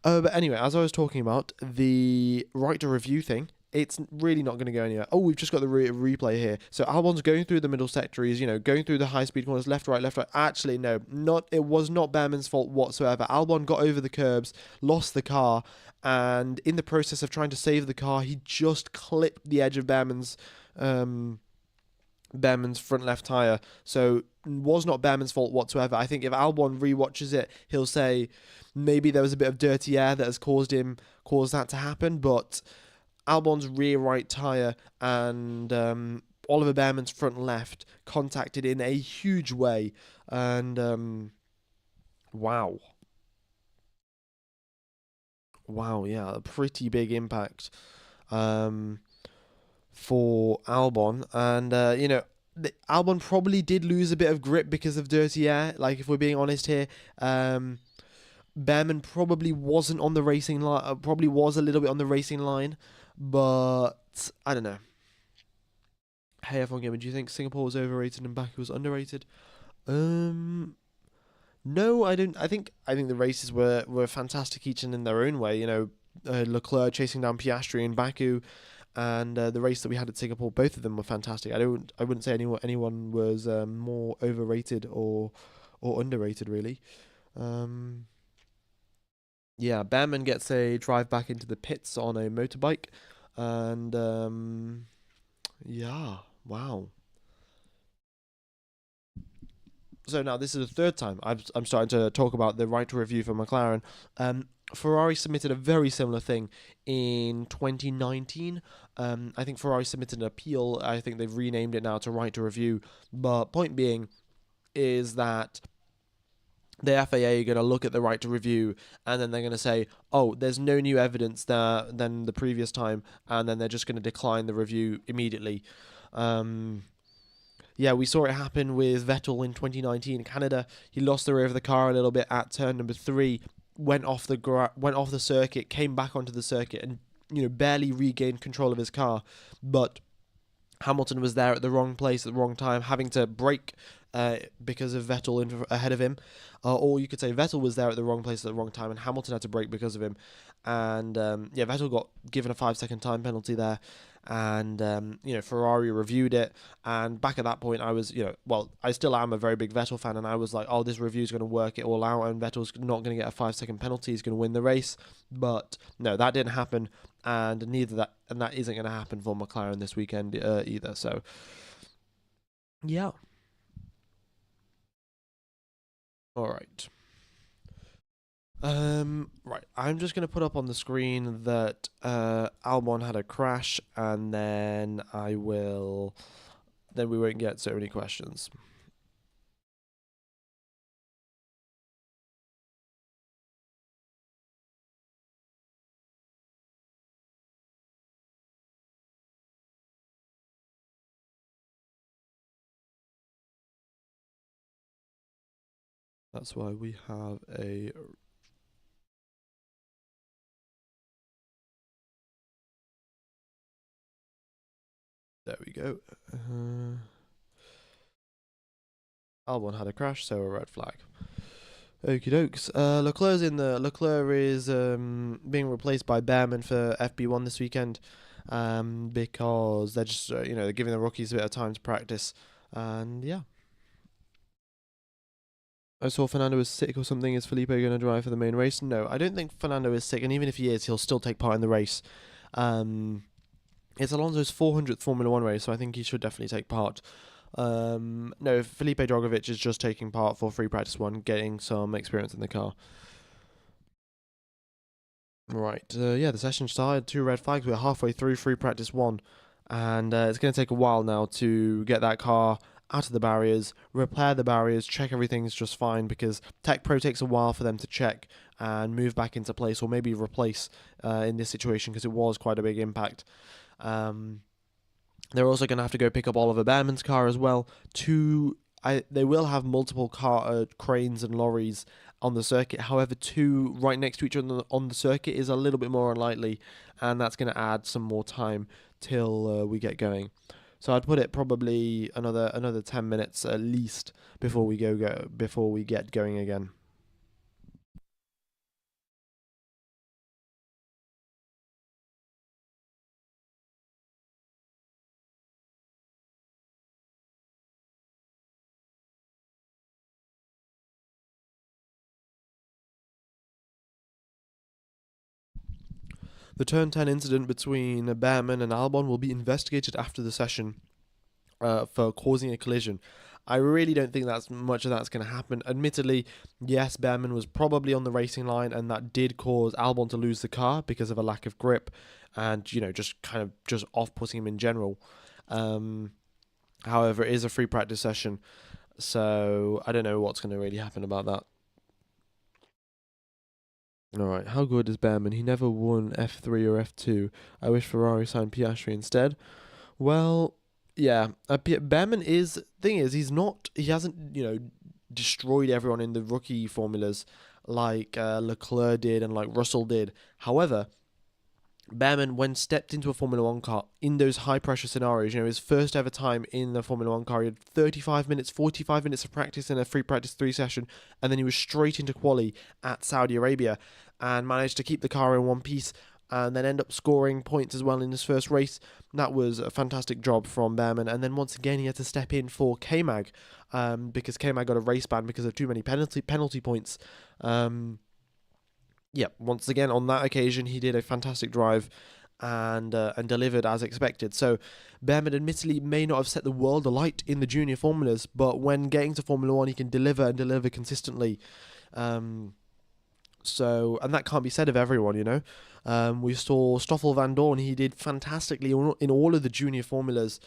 But anyway, as I was talking about, the right to review thing, it's really not going to go anywhere. Oh, we've just got the replay here. So Albon's going through the middle sector. He's, going through the high-speed corners, left, right, left, right. Actually, no, it was not Behrman's fault whatsoever. Albon got over the curbs, lost the car, and in the process of trying to save the car, he just clipped the edge of Behrman's front left tyre. So was not Behrman's fault whatsoever. I think if Albon rewatches it, he'll say maybe there was a bit of dirty air that has caused that to happen, but Albon's rear right tyre and Oliver Behrman's front left contacted in a huge way. And wow, yeah, a pretty big impact for Albon. And Albon probably did lose a bit of grip because of dirty air. Like, if we're being honest here, Behrman probably wasn't on the racing line. Probably was a little bit on the racing line, but I don't know. Hey, F1 Gamer, do you think Singapore was overrated and Baku was underrated? No, I don't. I think the races were fantastic each and in their own way. Leclerc chasing down Piastri in Baku, and the race that we had at Singapore, both of them were fantastic. I wouldn't say anyone was more overrated or underrated really. Um, yeah, Behrman gets a drive back into the pits on a motorbike, and yeah, wow. So now this is the third time I'm starting to talk about the right to review for McLaren. Ferrari submitted a very similar thing in 2019. I think Ferrari submitted an appeal. I think they've renamed it now to right to review. But point being is that the FAA are going to look at the right to review, and then they're going to say, oh, there's no new evidence there than the previous time, and then they're just going to decline the review immediately. Yeah, we saw it happen with Vettel in 2019 in Canada. He lost the rear of the car a little bit at turn number 3, went off the circuit, came back onto the circuit, and barely regained control of his car. But Hamilton was there at the wrong place at the wrong time, having to brake because of Vettel ahead of him. Or you could say Vettel was there at the wrong place at the wrong time, and Hamilton had to brake because of him. And Vettel got given a 5-second time penalty there. And Ferrari reviewed it, and back at that point I was, I still am a very big Vettel fan, and I was like, oh, this review is going to work it all out, and Vettel's not going to get a 5-second penalty, he's going to win the race. But no, that didn't happen, and that isn't going to happen for McLaren this weekend either. So yeah, all right. Right. I'm just gonna put up on the screen that Albon had a crash, and then then we won't get so many questions. That's why we have a. There we go. Albon had a crash, so a red flag. Okie dokes. Leclerc is being replaced by Behrman for FP1 this weekend, because they're just they're giving the rookies a bit of time to practice, and yeah. I saw Fernando was sick or something. Is Felipe going to drive for the main race? No, I don't think Fernando is sick, and even if he is, he'll still take part in the race. It's Alonso's 400th Formula One race, so I think he should definitely take part. No, Felipe Drogovic is just taking part for free practice 1, getting some experience in the car. Right, yeah, the session started. 2 red flags. We're halfway through free practice 1, and it's going to take a while now to get that car out of the barriers, repair the barriers, check everything's just fine, because Tech Pro takes a while for them to check and move back into place, or maybe replace in this situation, because it was quite a big impact. They're also going to have to go pick up Oliver Behrman's car as well. They will have multiple car cranes and lorries on the circuit. However, 2 right next to each other on the circuit is a little bit more unlikely, and that's going to add some more time till we get going. So I'd put it probably another 10 minutes at least before we before we get going again. The turn 10 incident between Behrman and Albon will be investigated after the session for causing a collision. I really don't think that's much of that's going to happen. Admittedly, yes, Behrman was probably on the racing line, and that did cause Albon to lose the car because of a lack of grip, and just kind of just off-putting him in general. However, it is a free practice session, so I don't know what's going to really happen about that. All right, how good is Behrman? He never won F3 or F2. I wish Ferrari signed Piastri instead. Well, Yeah, Behrman is thing is he hasn't destroyed everyone in the rookie formulas like Leclerc did and like Russell did. However, Behrman, when stepped into a Formula One car in those high pressure scenarios, his first ever time in the Formula One car, he had 35 minutes, 45 minutes of practice in a free practice 3 session, and then he was straight into quali at Saudi Arabia and managed to keep the car in one piece and then end up scoring points as well in his first race. That was a fantastic job from Behrman. And then once again, he had to step in for K-Mag because K-Mag got a race ban because of too many penalty points. Once again, on that occasion, he did a fantastic drive and delivered as expected. So Behrman admittedly may not have set the world alight in the junior formulas, but when getting to Formula One, he can deliver and deliver consistently. And that can't be said of everyone, we saw Stoffel Van Dorn. He did fantastically in all of the junior formulas,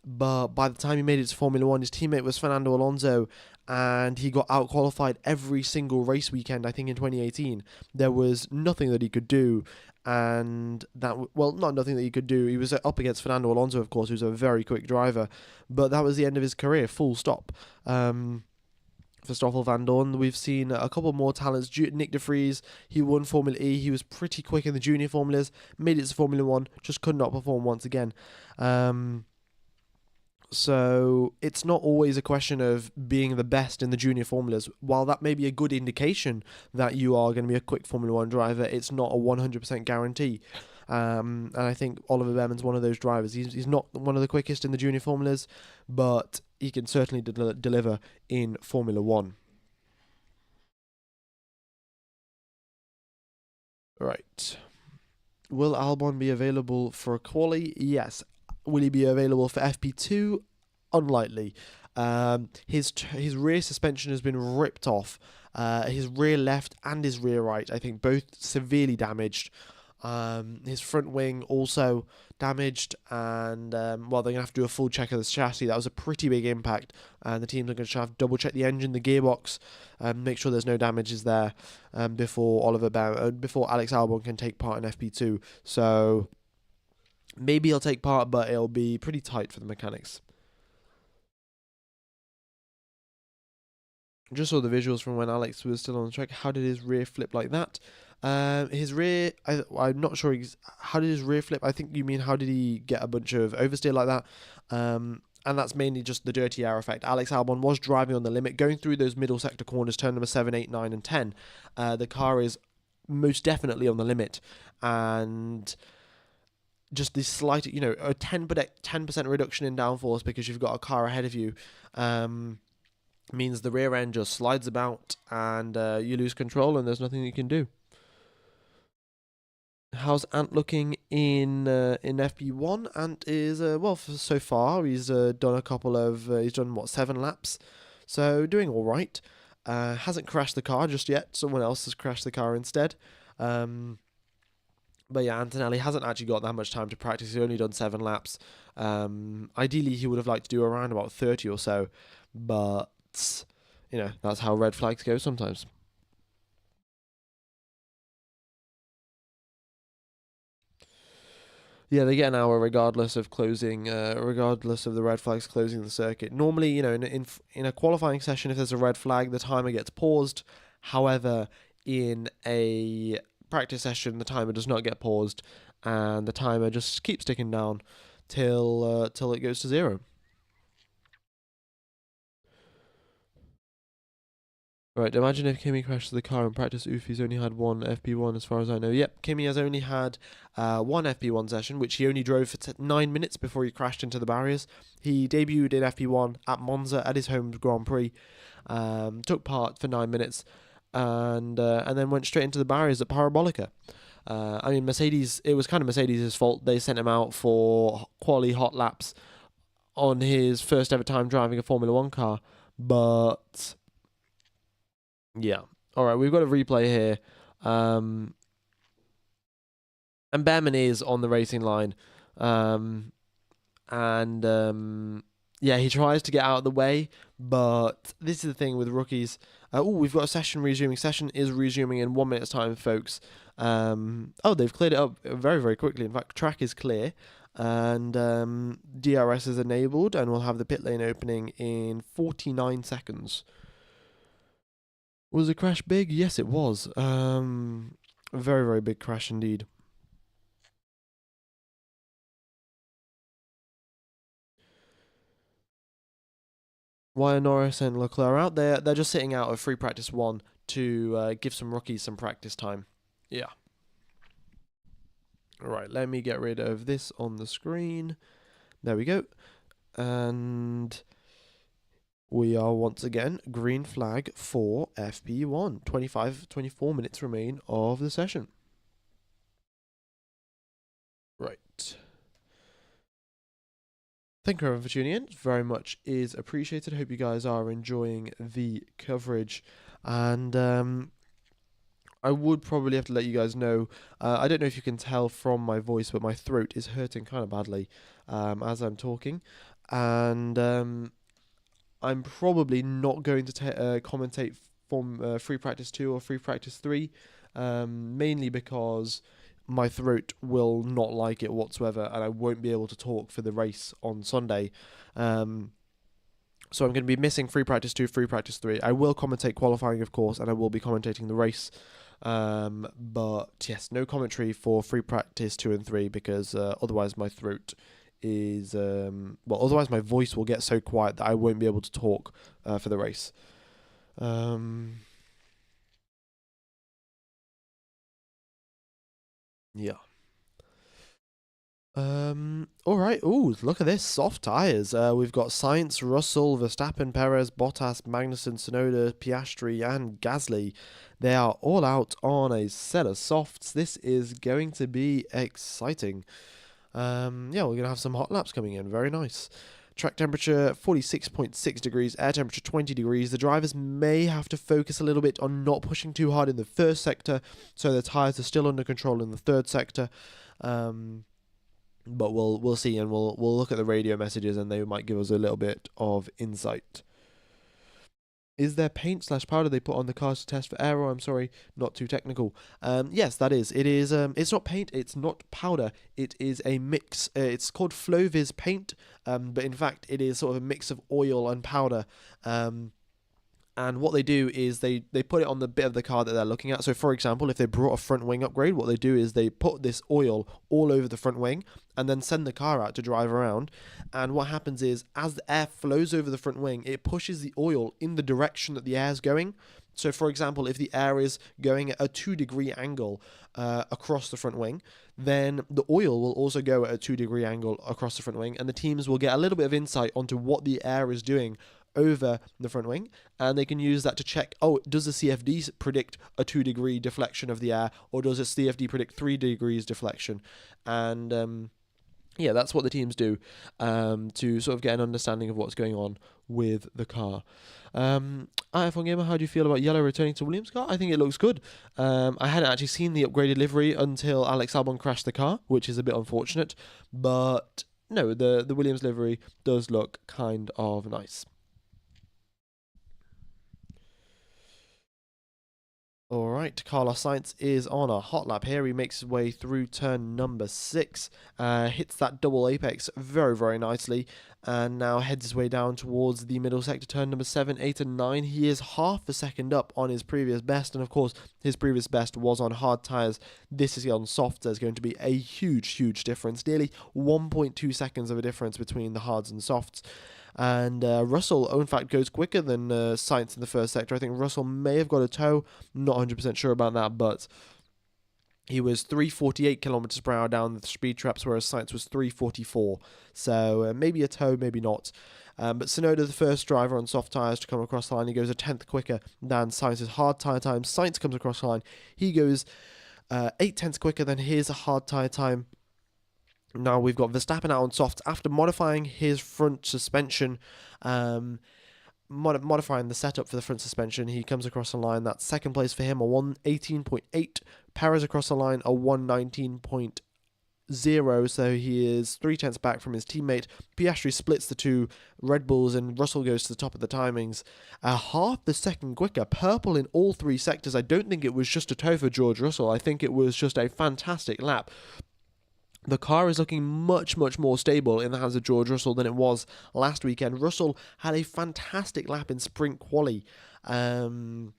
but by the time he made it to Formula One, his teammate was Fernando Alonso, and he got out-qualified every single race weekend, I think, in 2018. There was nothing that he could do, and not nothing that he could do. He was up against Fernando Alonso, of course, who's a very quick driver, but that was the end of his career, full stop. For Stoffel Van Dorn, we've seen a couple more talents. Nick de Vries, he won Formula E. He was pretty quick in the junior formulas, made it to Formula One, just could not perform once again. So it's not always a question of being the best in the junior formulas. While that may be a good indication that you are going to be a quick Formula One driver, it's not a 100% guarantee. And I think Oliver Behrman's one of those drivers. He's not one of the quickest in the junior formulas, but he can certainly deliver in Formula One. Right. Will Albon be available for a quali? Yes. Will he be available for FP2? Unlikely. His rear suspension has been ripped off. His rear left and his rear right, I think, both severely damaged. His front wing also damaged, and they're gonna have to do a full check of the chassis. That was a pretty big impact, and the teams are gonna have to double check the engine, the gearbox, make sure there's no damages there before Alex Albon can take part in FP2. So maybe he'll take part, but it'll be pretty tight for the mechanics. Just saw the visuals from when Alex was still on the track. How did his rear flip like that? His rear, I'm not sure. How did his rear flip? I think you mean how did he get a bunch of oversteer like that? And that's mainly just the dirty air effect. Alex Albon was driving on the limit, going through those middle sector corners, turn number 7, 8, 9, and 10. The car is most definitely on the limit, and just this slight, a 10% reduction in downforce because you've got a car ahead of you. Means the rear end just slides about and you lose control and there's nothing you can do. How's Ant looking in FP1? Ant is so far he's done 7 laps, so doing all right. Hasn't crashed the car just yet. Someone else has crashed the car instead. But yeah, Antonelli hasn't actually got that much time to practice. He's only done 7 laps. Ideally, he would have liked to do around about 30 or so, but that's how red flags go sometimes. Yeah, they get an hour regardless of the red flags closing the circuit. Normally, in a qualifying session, if there's a red flag, the timer gets paused. However, in a practice session, the timer does not get paused, and the timer just keeps ticking down till it goes to 0. Right, imagine if Kimi crashed the car in practice. He's only had one FP1 as far as I know. Yep, Kimi has only had one FP1 session, which he only drove for 9 minutes before he crashed into the barriers. He debuted in FP1 at Monza at his home Grand Prix, took part for 9 minutes, and then went straight into the barriers at Parabolica. Mercedes, it was kind of Mercedes' fault. They sent him out for quali hot laps on his first ever time driving a Formula 1 car, but yeah. All right, we've got a replay here. And Behrman is on the racing line. He tries to get out of the way, but this is the thing with rookies. We've got a session resuming. Session is resuming in 1 minute's time, folks. They've cleared it up very, very quickly. In fact, track is clear. And DRS is enabled, and we'll have the pit lane opening in 49 seconds. Was the crash big? Yes, it was. A very, very big crash indeed. Why are Norris and Leclerc out? They're just sitting out of free practice 1 to give some rookies some practice time. Yeah. Alright, let me get rid of this on the screen. There we go. And we are once again green flag for FP1. 24 minutes remain of the session. Right. Thank you everyone for tuning in. Very much is appreciated. Hope you guys are enjoying the coverage. And I would probably have to let you guys know. I don't know if you can tell from my voice, but my throat is hurting kind of badly as I'm talking. And I'm probably not going to commentate from free practice 2 or free practice 3, mainly because my throat will not like it whatsoever, and I won't be able to talk for the race on Sunday. So I'm going to be missing free practice 2, free practice 3. I will commentate qualifying, of course, and I will be commentating the race. But yes, no commentary for free practice 2 and 3 because otherwise my throat is otherwise my voice will get so quiet that I won't be able to talk for the race. Yeah. All right. Ooh, look at this. Soft tires. We've got Sainz, Russell, Verstappen, Perez, Bottas, Magnussen, Tsunoda, Piastri, and Gasly. They are all out on a set of softs. This is going to be exciting. Yeah, we're gonna have some hot laps coming in. Very nice. Track temperature 46.6 degrees, air temperature 20 degrees. The drivers may have to focus a little bit on not pushing too hard in the first sector, so the tires are still under control in the third sector. But we'll see, and we'll look at the radio messages, and they might give us a little bit of insight. Is there paint / powder they put on the cars to test for aero? I'm sorry, not too technical. Yes, that is. It is. It's not paint. It's not powder. It is a mix. It's called Floviz paint. But in fact, it is sort of a mix of oil and powder. And what they do is they put it on the bit of the car that they're looking at. So, for example, if they brought a front wing upgrade, what they do is they put this oil all over the front wing and then send the car out to drive around. And what happens is, as the air flows over the front wing, it pushes the oil in the direction that the air is going. So, for example, if the air is going at a 2-degree angle across the front wing, then the oil will also go at a 2-degree angle across the front wing, and the teams will get a little bit of insight onto what the air is doing over the front wing, and they can use that to check, does the CFD predict a 2-degree deflection of the air, or does the CFD predict 3 degrees deflection? And yeah, that's what the teams do to sort of get an understanding of what's going on with the car. iPhone Gamer, how do you feel about yellow returning to Williams' car? I think it looks good. I hadn't actually seen the upgraded livery until Alex Albon crashed the car, which is a bit unfortunate, but no, the Williams livery does look kind of nice. Alright, Carlos Sainz is on a hot lap here. He makes his way through turn number 6, hits that double apex very, very nicely, and now heads his way down towards the middle sector, turn number 7, 8, and 9. He is half a second up on his previous best, and of course, his previous best was on hard tyres. This is on softs. There's going to be a huge, huge difference, nearly 1.2 seconds of a difference between the hards and softs. And Russell, in fact, goes quicker than Sainz in the first sector. I think Russell may have got a tow. Not 100% sure about that, but he was 348 kilometers per hour down the speed traps, whereas Sainz was 344. So maybe a tow, maybe not. But Tsunoda, the first driver on soft tyres to come across the line, he goes a tenth quicker than Sainz's hard tyre time. Sainz comes across the line. He goes 8 tenths quicker than his hard tyre time. Now we've got Verstappen out on softs after modifying his front suspension, modifying the setup for the front suspension. He comes across the line. That's second place for him, a 118.8. Perez across the line, a 119.0. So he is 3 tenths back from his teammate. Piastri splits the two Red Bulls, and Russell goes to the top of the timings. Half the second quicker. Purple in all 3 sectors. I don't think it was just a tow for George Russell. I think it was just a fantastic lap. The car is looking much, much more stable in the hands of George Russell than it was last weekend. Russell had a fantastic lap in sprint quali, and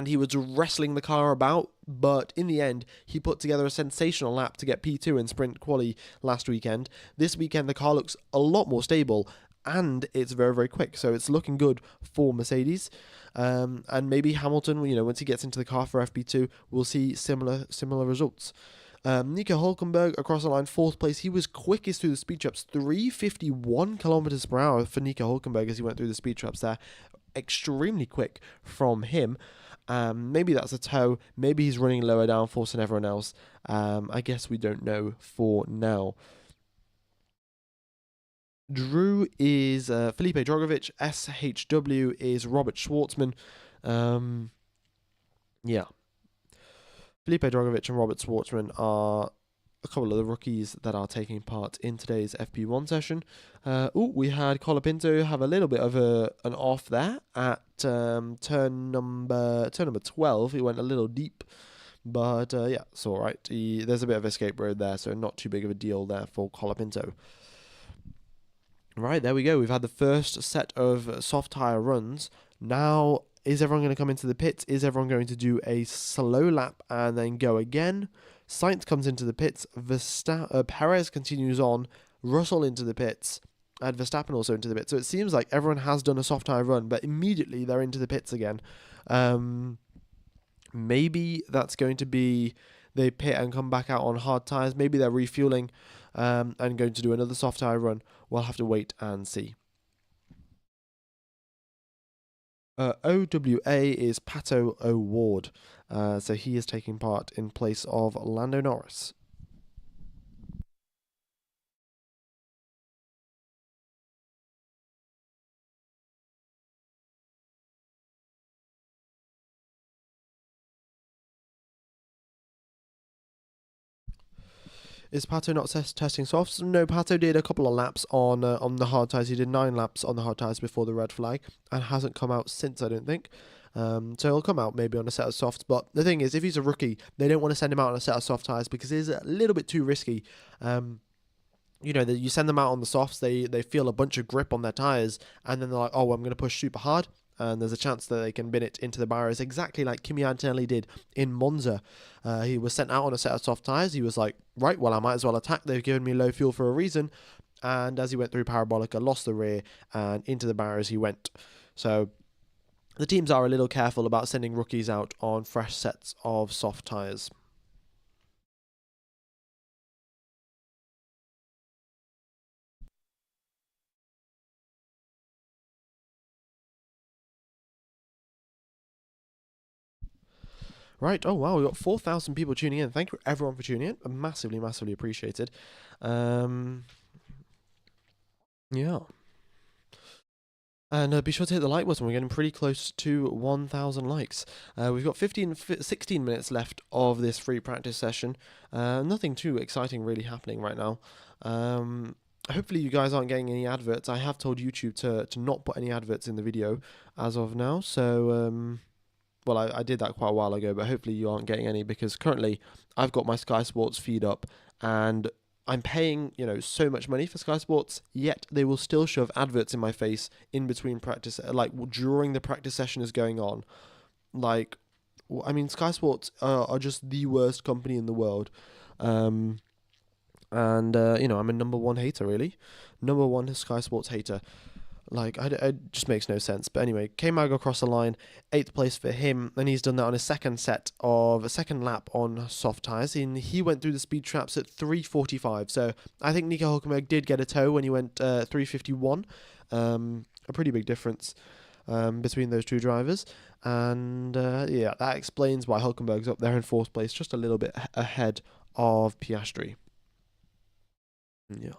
he was wrestling the car about, but in the end, he put together a sensational lap to get P2 in sprint quali last weekend. This weekend, the car looks a lot more stable, and it's very, very quick, so it's looking good for Mercedes. And maybe Hamilton, once he gets into the car for FP2, we'll see similar results. Nico Hülkenberg across the line, 4th place. He was quickest through the speed traps, 351 kilometers per hour for Nico Hülkenberg as he went through the speed traps there. Extremely quick from him. Maybe that's a toe. Maybe he's running lower downforce than everyone else. I guess we don't know for now. Drew is Felipe Drogovic. SHW is Robert Schwartzman. Yeah. Felipe Drogovic and Robert Schwartzman are a couple of the rookies that are taking part in today's FP1 session. We had Colapinto have a little bit of an off there at turn number 12. He went a little deep, but yeah, it's all right. There's a bit of escape road there, so not too big of a deal there for Colapinto. Right, there we go. We've had the first set of soft tyre runs. Now, is everyone going to come into the pits? Is everyone going to do a slow lap and then go again? Sainz comes into the pits. Perez continues on. Russell into the pits. And Verstappen also into the pits. So it seems like everyone has done a soft tyre run, but immediately they're into the pits again. Maybe that's going to be they pit and come back out on hard tyres. Maybe they're refueling and going to do another soft tyre run. We'll have to wait and see. OWA is Pato O'Ward. So he is taking part in place of Lando Norris. Is Pato not testing softs? No, Pato did a couple of laps on the hard tyres. He did 9 laps on the hard tyres before the red flag and hasn't come out since, I don't think. So he'll come out maybe on a set of softs. But the thing is, if he's a rookie, they don't want to send him out on a set of soft tyres because it is a little bit too risky. You send them out on the softs, they feel a bunch of grip on their tyres, and then they're like, oh, I'm going to push super hard. And there's a chance that they can bin it into the barriers, exactly like Kimi Antonelli did in Monza. He was sent out on a set of soft tyres. He was like, right, well, I might as well attack. They've given me low fuel for a reason. And as he went through Parabolica, lost the rear, and into the barriers he went. So the teams are a little careful about sending rookies out on fresh sets of soft tyres. Right. Oh, wow. We've got 4,000 people tuning in. Thank you, everyone, for tuning in. Massively, massively appreciated. Yeah. And be sure to hit the like button. We're getting pretty close to 1,000 likes. We've got 16 minutes left of this free practice session. Nothing too exciting really happening right now. Hopefully you guys aren't getting any adverts. I have told YouTube to not put any adverts in the video as of now. So... Well, I did that quite a while ago, but hopefully you aren't getting any because currently I've got my Sky Sports feed up and I'm paying, so much money for Sky Sports, yet they will still shove adverts in my face in between practice, like during the practice session is going on. Sky Sports are just the worst company in the world. I'm a number one hater, really. Number one Sky Sports hater. It just makes no sense. But anyway, K-Mag across the line, 8th place for him, and he's done that on his second lap on soft tyres. He went through the speed traps at 3:45, so I think Nico Hülkenberg did get a toe when he went 3:51. A pretty big difference between those two drivers. And that explains why Hülkenberg's up there in 4th place, just a little bit ahead of Piastri. Yeah.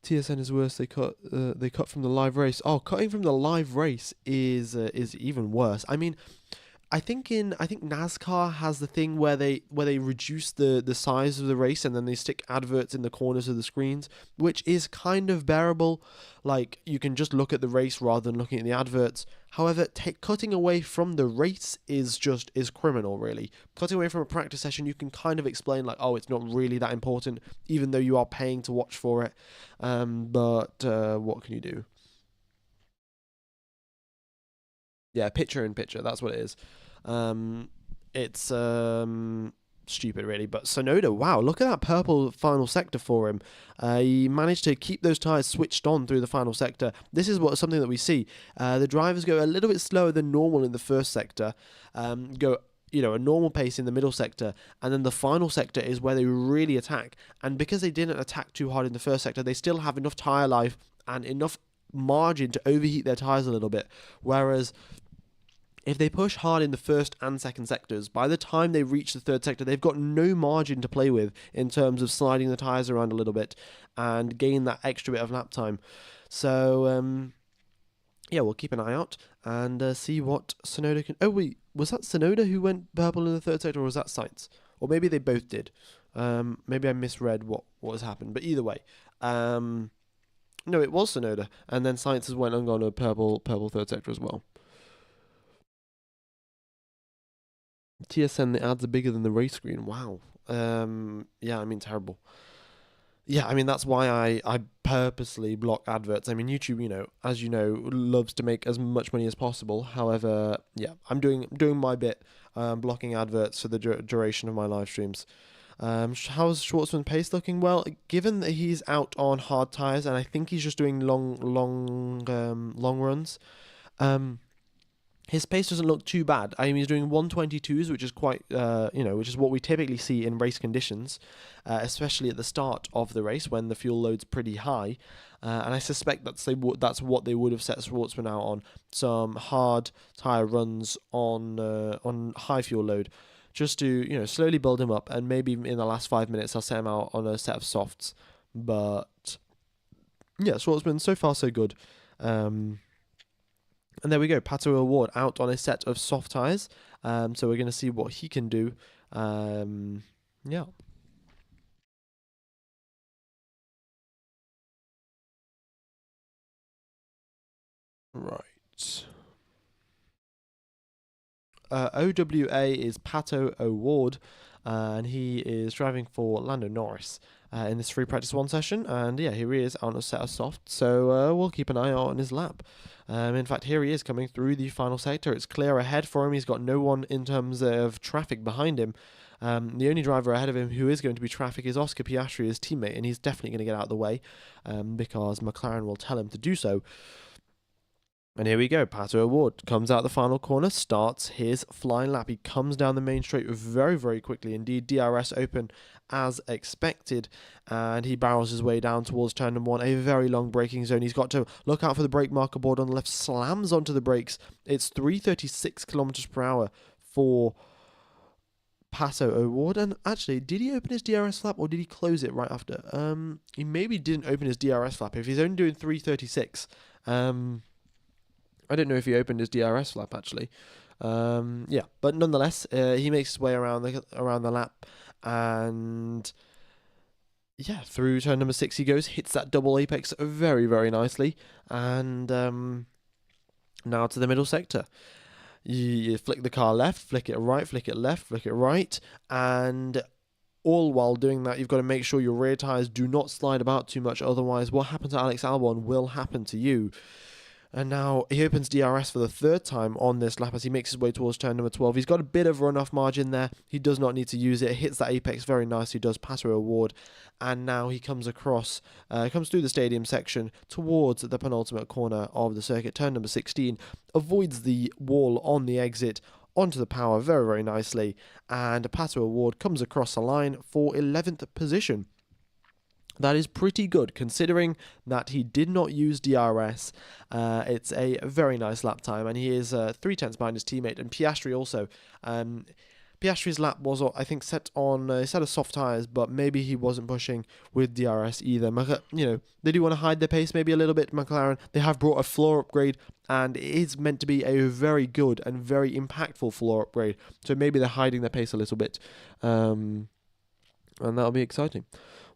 TSN is worse. They cut from the live race. Oh, cutting from the live race is even worse. I mean, I think NASCAR has the thing where they reduce the size of the race and then they stick adverts in the corners of the screens, which is kind of bearable. Like, you can just look at the race rather than looking at the adverts. However, cutting away from the race is criminal, really. Cutting away from a practice session, you can kind of explain like, oh, it's not really that important, even though you are paying to watch for it. But what can you do? Yeah, picture in picture. That's what it is. Um, it's stupid, really. But Sonoda, wow, look at that purple final sector for him. He managed to keep those tires switched on through the final sector. This is something that we see. The drivers go a little bit slower than normal in the first sector. Go a normal pace in the middle sector, and then the final sector is where they really attack. And because they didn't attack too hard in the first sector, they still have enough tire life and enough margin to overheat their tires a little bit. Whereas if they push hard in the first and second sectors, by the time they reach the third sector, they've got no margin to play with in terms of sliding the tyres around a little bit and gain that extra bit of lap time. So, yeah, we'll keep an eye out and see what Sonoda can... Oh, wait, was that Sonoda who went purple in the third sector, or was that Sainz? Or maybe they both did. Maybe I misread what has happened. But either way, no, it was Sonoda. And then Sainz has went and gone to a purple third sector as well. TSN, the ads are bigger than the race screen. Wow. Yeah, I mean, terrible. Yeah, I mean, that's why I purposely block adverts. I mean, YouTube, as you know, loves to make as much money as possible. However, yeah, I'm doing my bit, blocking adverts for the duration of my live streams. How's Schwartzman's pace looking? Well, given that he's out on hard tires, and I think he's just doing long runs, his pace doesn't look too bad. I mean, he's doing 122s, which is quite, which is what we typically see in race conditions, especially at the start of the race when the fuel load's pretty high. And I suspect that's what they would have set Schwartzman out on, some hard tyre runs on high fuel load, just to slowly build him up, and maybe in the last 5 minutes I'll set him out on a set of softs. But yeah, Schwartzman, so far so good. And there we go, Pato O'Ward out on a set of soft tyres. So we're going to see what he can do. Yeah. Right. OWA is Pato O'Ward, and he is driving for Lando Norris in this free practice 1 session. And yeah, here he is on a set of soft. So we'll keep an eye out on his lap. In fact, here he is coming through the final sector. It's clear ahead for him. He's got no one in terms of traffic behind him. The only driver ahead of him who is going to be traffic is Oscar Piastri, his teammate, and he's definitely going to get out of the way because McLaren will tell him to do so. And here we go, Pato O'Ward comes out the final corner, starts his flying lap. He comes down the main straight very, very quickly. Indeed, DRS open as expected, and he barrels his way down towards turn number 1, a very long braking zone. He's got to look out for the brake marker board on the left, slams onto the brakes. It's 336 kilometers per hour for Pato O'Ward. And actually, did he open his DRS flap or did he close it right after? He maybe didn't open his DRS flap. If he's only doing 336, I don't know if he opened his DRS flap actually. Yeah, but nonetheless, he makes his way around the lap, and yeah, through turn number 6 he goes, hits that double apex very, very nicely, and now to the middle sector. You flick the car left, flick it right, flick it left, flick it right, and all while doing that, you've got to make sure your rear tyres do not slide about too much, otherwise what happened to Alex Albon will happen to you. And now he opens DRS for the 3rd time on this lap as he makes his way towards turn number 12. He's got a bit of runoff margin there. He does not need to use it. Hits that apex very nicely, does Pato O'Ward. And now he comes across, comes through the stadium section towards the penultimate corner of the circuit, turn number 16. Avoids the wall on the exit, onto the power very, very nicely. And Pato O'Ward comes across the line for 11th position. That is pretty good, considering that he did not use DRS. It's a very nice lap time, and he is 3/10 behind his teammate, and Piastri also. Piastri's lap was, I think, set on a set of soft tyres, but maybe he wasn't pushing with DRS either. They do want to hide their pace maybe a little bit, McLaren. They have brought a floor upgrade, and it is meant to be a very good and very impactful floor upgrade. So maybe they're hiding their pace a little bit. And that'll be exciting.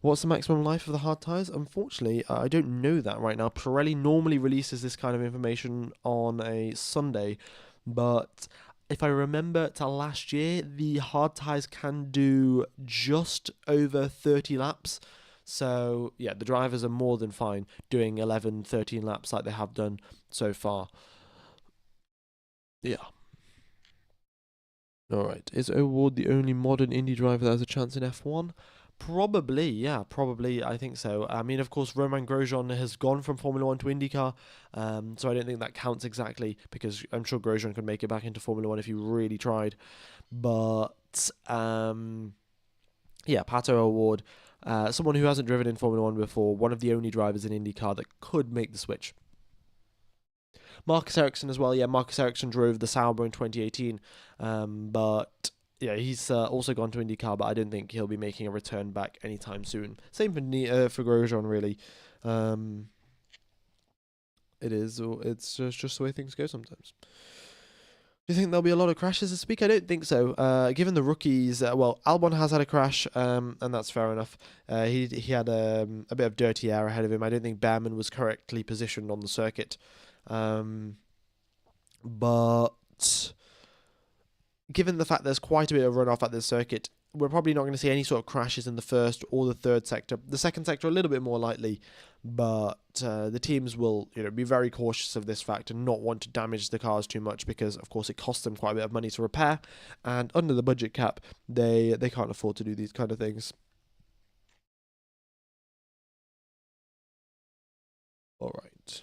What's the maximum life of the hard tyres? Unfortunately, I don't know that right now. Pirelli normally releases this kind of information on a Sunday, but if I remember to last year, the hard tyres can do just over 30 laps. So, yeah, the drivers are more than fine doing 11, 13 laps like they have done so far. Yeah. Alright, is O'Ward the only modern Indy driver that has a chance in F1? Probably, yeah, probably. I think so. I mean, of course, Romain Grosjean has gone from Formula One to IndyCar, so I don't think that counts exactly because I'm sure Grosjean could make it back into Formula One if he really tried. But yeah, Pato O'Ward, someone who hasn't driven in Formula One before, one of the only drivers in IndyCar that could make the switch. Marcus Ericsson as well. Yeah, Marcus Ericsson drove the Sauber in 2018, but yeah, he's also gone to IndyCar, but I don't think he'll be making a return back anytime soon. Same for Grosjean, really. It's just the way things go sometimes. Do you think there'll be a lot of crashes this week? I don't think so. Given the rookies, Albon has had a crash, and that's fair enough. He had a bit of dirty air ahead of him. I don't think Behrman was correctly positioned on the circuit. But given the fact there's quite a bit of runoff at this circuit, we're probably not going to see any sort of crashes in the first or the third sector. The second sector a little bit more likely, but the teams will be very cautious of this fact and not want to damage the cars too much because, of course, it costs them quite a bit of money to repair, and under the budget cap, they can't afford to do these kind of things. All right.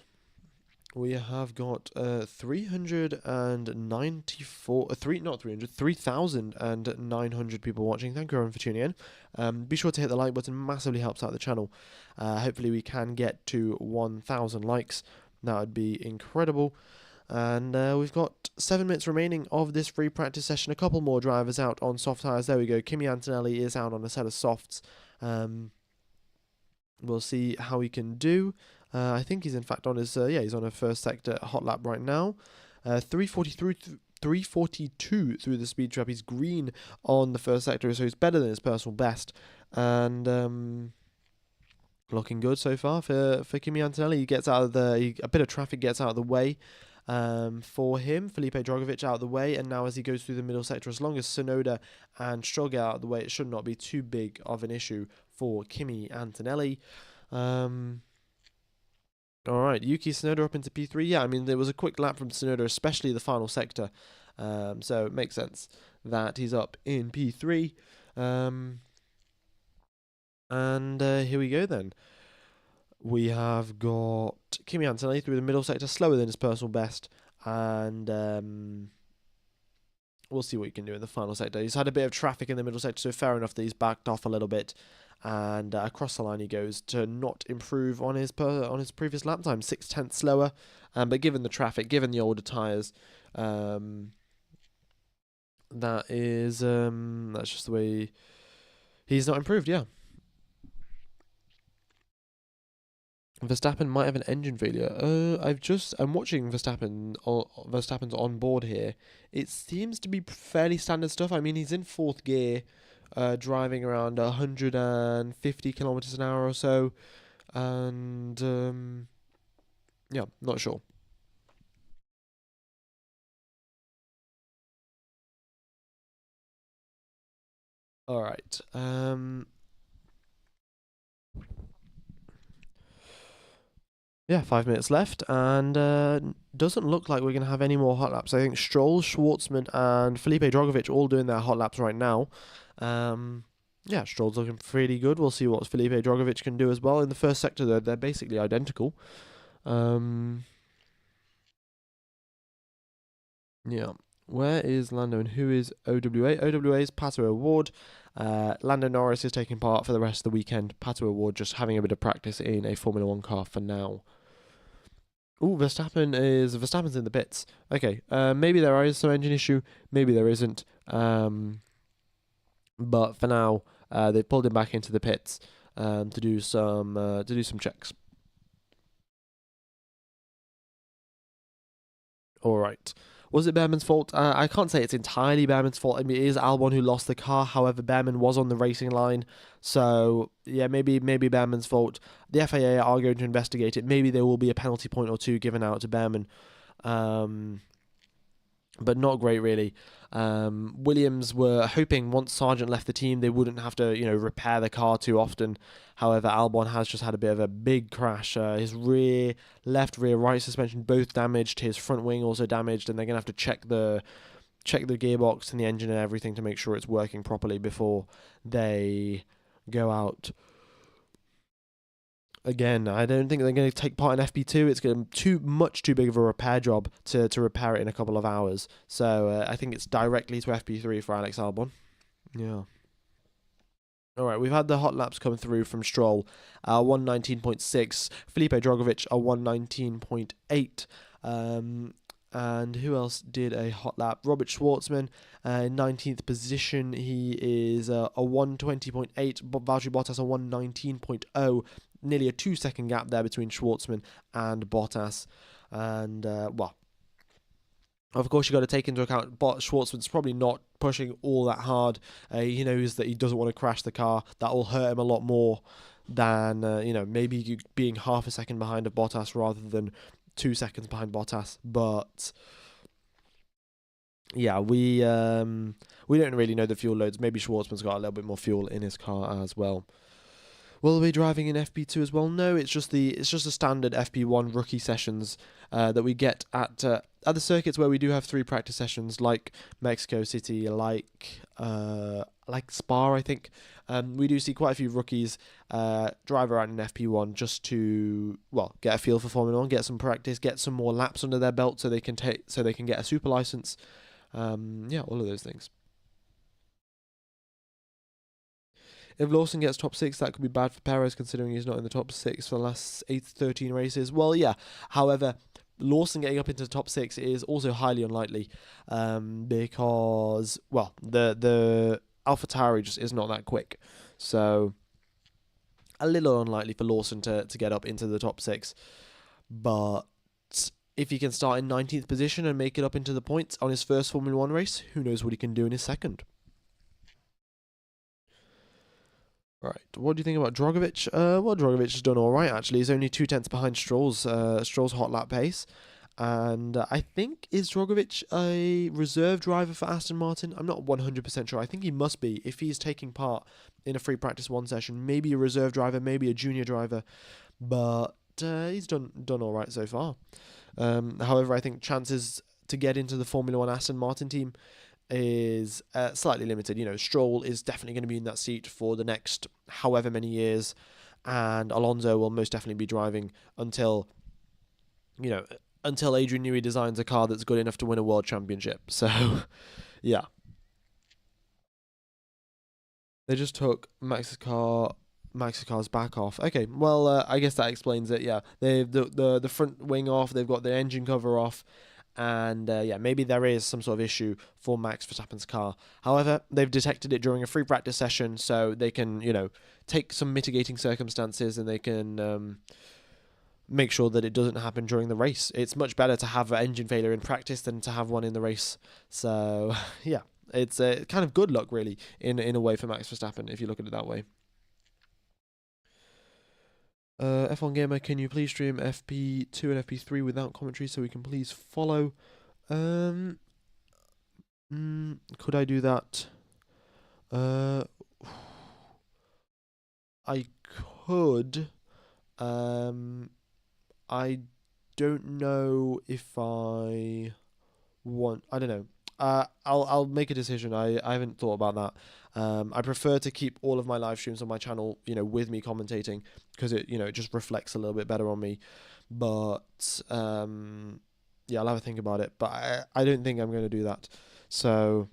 We have got 3,900 people watching. Thank you everyone for tuning in. Be sure to hit the like button, massively helps out the channel. Hopefully we can get to 1,000 likes. That would be incredible. And we've got 7 minutes remaining of this free practice session. A couple more drivers out on soft tyres. There we go. Kimi Antonelli is out on a set of softs. We'll see how he can do. I think he's in fact on his he's on a first sector hot lap right now. 342 through the speed trap. He's green on the first sector, so he's better than his personal best. And looking good so far for Kimi Antonelli. He gets out of a bit of traffic gets out of the way for him. Felipe Drogovic out of the way, and now as he goes through the middle sector, as long as Sonoda and Stroll get out of the way, it should not be too big of an issue for Kimi Antonelli. Alright, Yuki Tsunoda up into P3. Yeah, I mean, there was a quick lap from Tsunoda, especially the final sector. So it makes sense that he's up in P3. And here we go then. We have got Kimi Antonelli through the middle sector, slower than his personal best. And we'll see what he can do in the final sector. He's had a bit of traffic in the middle sector, so fair enough that he's backed off a little bit. And across the line he goes to not improve on his previous lap time, 0.6 slower. But given the traffic, given the older tyres, that's just the way he's not improved. Yeah. Verstappen might have an engine failure. I'm watching Verstappen's on board here. It seems to be fairly standard stuff. I mean, he's in 4th gear. Driving around 150 kilometers an hour or so, and yeah, not sure. All right. Yeah, 5 minutes left, and doesn't look like we're going to have any more hot laps. I think Stroll, Schwartzman, and Felipe Drogovic all doing their hot laps right now. Yeah, Stroll's looking pretty good. We'll see what Felipe Drogovic can do as well. In the first sector, they're basically identical. Yeah. Where is Lando and who is OWA? OWA is Pato O'Ward. Lando Norris is taking part for the rest of the weekend. Pato O'Ward just having a bit of practice in a Formula 1 car for now. Ooh, Verstappen's in the pits. Okay, maybe there is some engine issue. Maybe there isn't. But for now, they've pulled him back into the pits to do some checks. All right. Was it Behrman's fault? I can't say it's entirely Behrman's fault. I mean, it is Albon who lost the car. However, Behrman was on the racing line, so yeah, maybe Behrman's fault. The FIA are going to investigate it. Maybe there will be a penalty point or two given out to Behrman. But not great really. Williams were hoping once Sargent left the team they wouldn't have to repair the car too often. However, Albon has just had a bit of a big crash. His left rear right suspension both damaged. His front wing also damaged, and they're gonna have to check the gearbox and the engine and everything to make sure it's working properly before they go out. Again, I don't think they're going to take part in FP2. It's going to be much too big of a repair job to repair it in a couple of hours. So I think it's directly to FP3 for Alex Albon. Yeah. All right, we've had the hot laps come through from Stroll, 119.6. Felipe Drogovic, a 119.8. And who else did a hot lap? Robert Schwartzman, 19th position. He is a 120.8. Valtteri Bottas, a 119.0. Nearly a 2-second gap there between Schwartzman and Bottas. And, well, of course, you've got to take into account Schwartzman's probably not pushing all that hard. He knows that he doesn't want to crash the car. That will hurt him a lot more than, maybe being half a second behind of Bottas rather than 2 seconds behind Bottas. But yeah, we don't really know the fuel loads. Maybe Schwartzman's got a little bit more fuel in his car as well. Will we be driving in FP2 as well? No, it's just the standard FP1 rookie sessions that we get at the circuits where we do have 3 practice sessions, like Mexico City, like Spa, I think. We do see quite a few rookies drive around in FP1 just to get a feel for Formula 1, get some practice, get some more laps under their belt, so they can get a super license. All of those things. If Lawson gets top 6, that could be bad for Perez, considering he's not in the top 6 for the last 13 races. Well, yeah. However, Lawson getting up into the top 6 is also highly unlikely, because the AlphaTauri just is not that quick. So a little unlikely for Lawson to get up into the top 6. But if he can start in 19th position and make it up into the points on his first Formula 1 race, who knows what he can do in his second. Right, what do you think about Drogovic? Drogovic has done all right, actually. He's only 2/10 behind Stroll's hot lap pace. And I think, is Drogovic a reserve driver for Aston Martin? I'm not 100% sure. I think he must be, if he's taking part in a free practice 1 session. Maybe a reserve driver, maybe a junior driver. But he's done all right so far. However, I think chances to get into the Formula 1 Aston Martin team is slightly limited. Stroll is definitely going to be in that seat for the next however many years, and Alonso will most definitely be driving until Adrian Newey designs a car that's good enough to win a world championship. So yeah, they just took Max's car's back off. Okay, well, I guess that explains it. Yeah, they've the front wing off, they've got the engine cover off. And maybe there is some sort of issue for Max Verstappen's car. However, they've detected it during a free practice session, so they can, take some mitigating circumstances, and they can make sure that it doesn't happen during the race. It's much better to have an engine failure in practice than to have one in the race. So yeah, it's kind of good luck, really, in a way for Max Verstappen, if you look at it that way. F1 Gamer, can you please stream FP2 and FP3 without commentary so we can please follow? Could I do that? I could. I don't know if I want. I don't know. I'll make a decision. I haven't thought about that. I prefer to keep all of my live streams on my channel, with me commentating, because it just reflects a little bit better on me. But I'll have a think about it. But I don't think I'm going to do that. So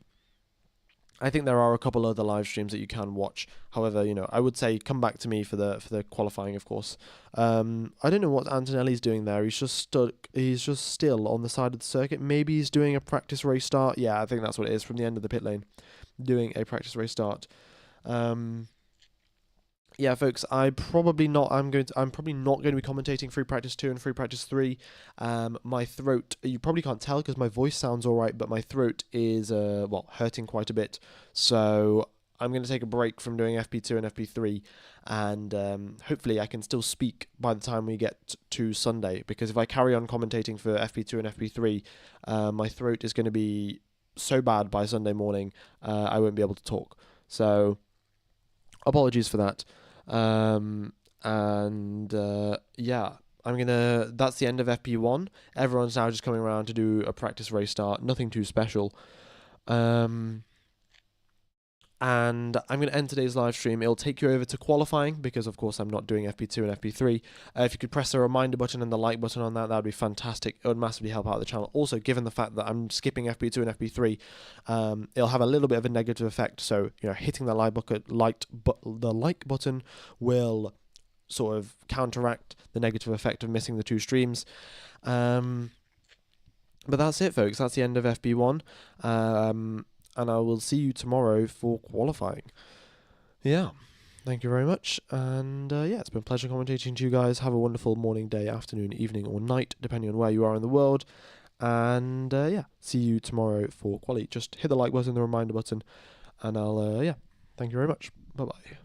I think there are a couple other live streams that you can watch. However, I would say come back to me for the qualifying, of course. I don't know what Antonelli's doing there. He's just stuck. He's just still on the side of the circuit. Maybe he's doing a practice race start. Yeah, I think that's what it is, from the end of the pit lane. doing a practice race start. Yeah, folks, I'm probably not going to be commentating free practice 2 and free practice 3. My throat, you probably can't tell because my voice sounds all right, but my throat is hurting quite a bit. So I'm going to take a break from doing FP2 and FP3, and hopefully I can still speak by the time we get to Sunday, because if I carry on commentating for FP2 and FP3, my throat is going to be so bad by Sunday morning, I won't be able to talk. So apologies for that. Yeah, that's the end of FP1. Everyone's now just coming around to do a practice race start. Nothing too special. And I'm going to end today's live stream. It'll take you over to qualifying, because of course I'm not doing FP2 and FP3. If you could press the reminder button and the like button on that would be fantastic. It would massively help out the channel. Also, given the fact that I'm skipping FP2 and FP3, it'll have a little bit of a negative effect. So, hitting the like button will sort of counteract the negative effect of missing the 2 streams. But that's it, folks. That's the end of FP1. And I will see you tomorrow for qualifying. Yeah, thank you very much. And it's been a pleasure commentating to you guys. Have a wonderful morning, day, afternoon, evening, or night, depending on where you are in the world. And see you tomorrow for quali. Just hit the like button, the reminder button, and I'll thank you very much. Bye bye.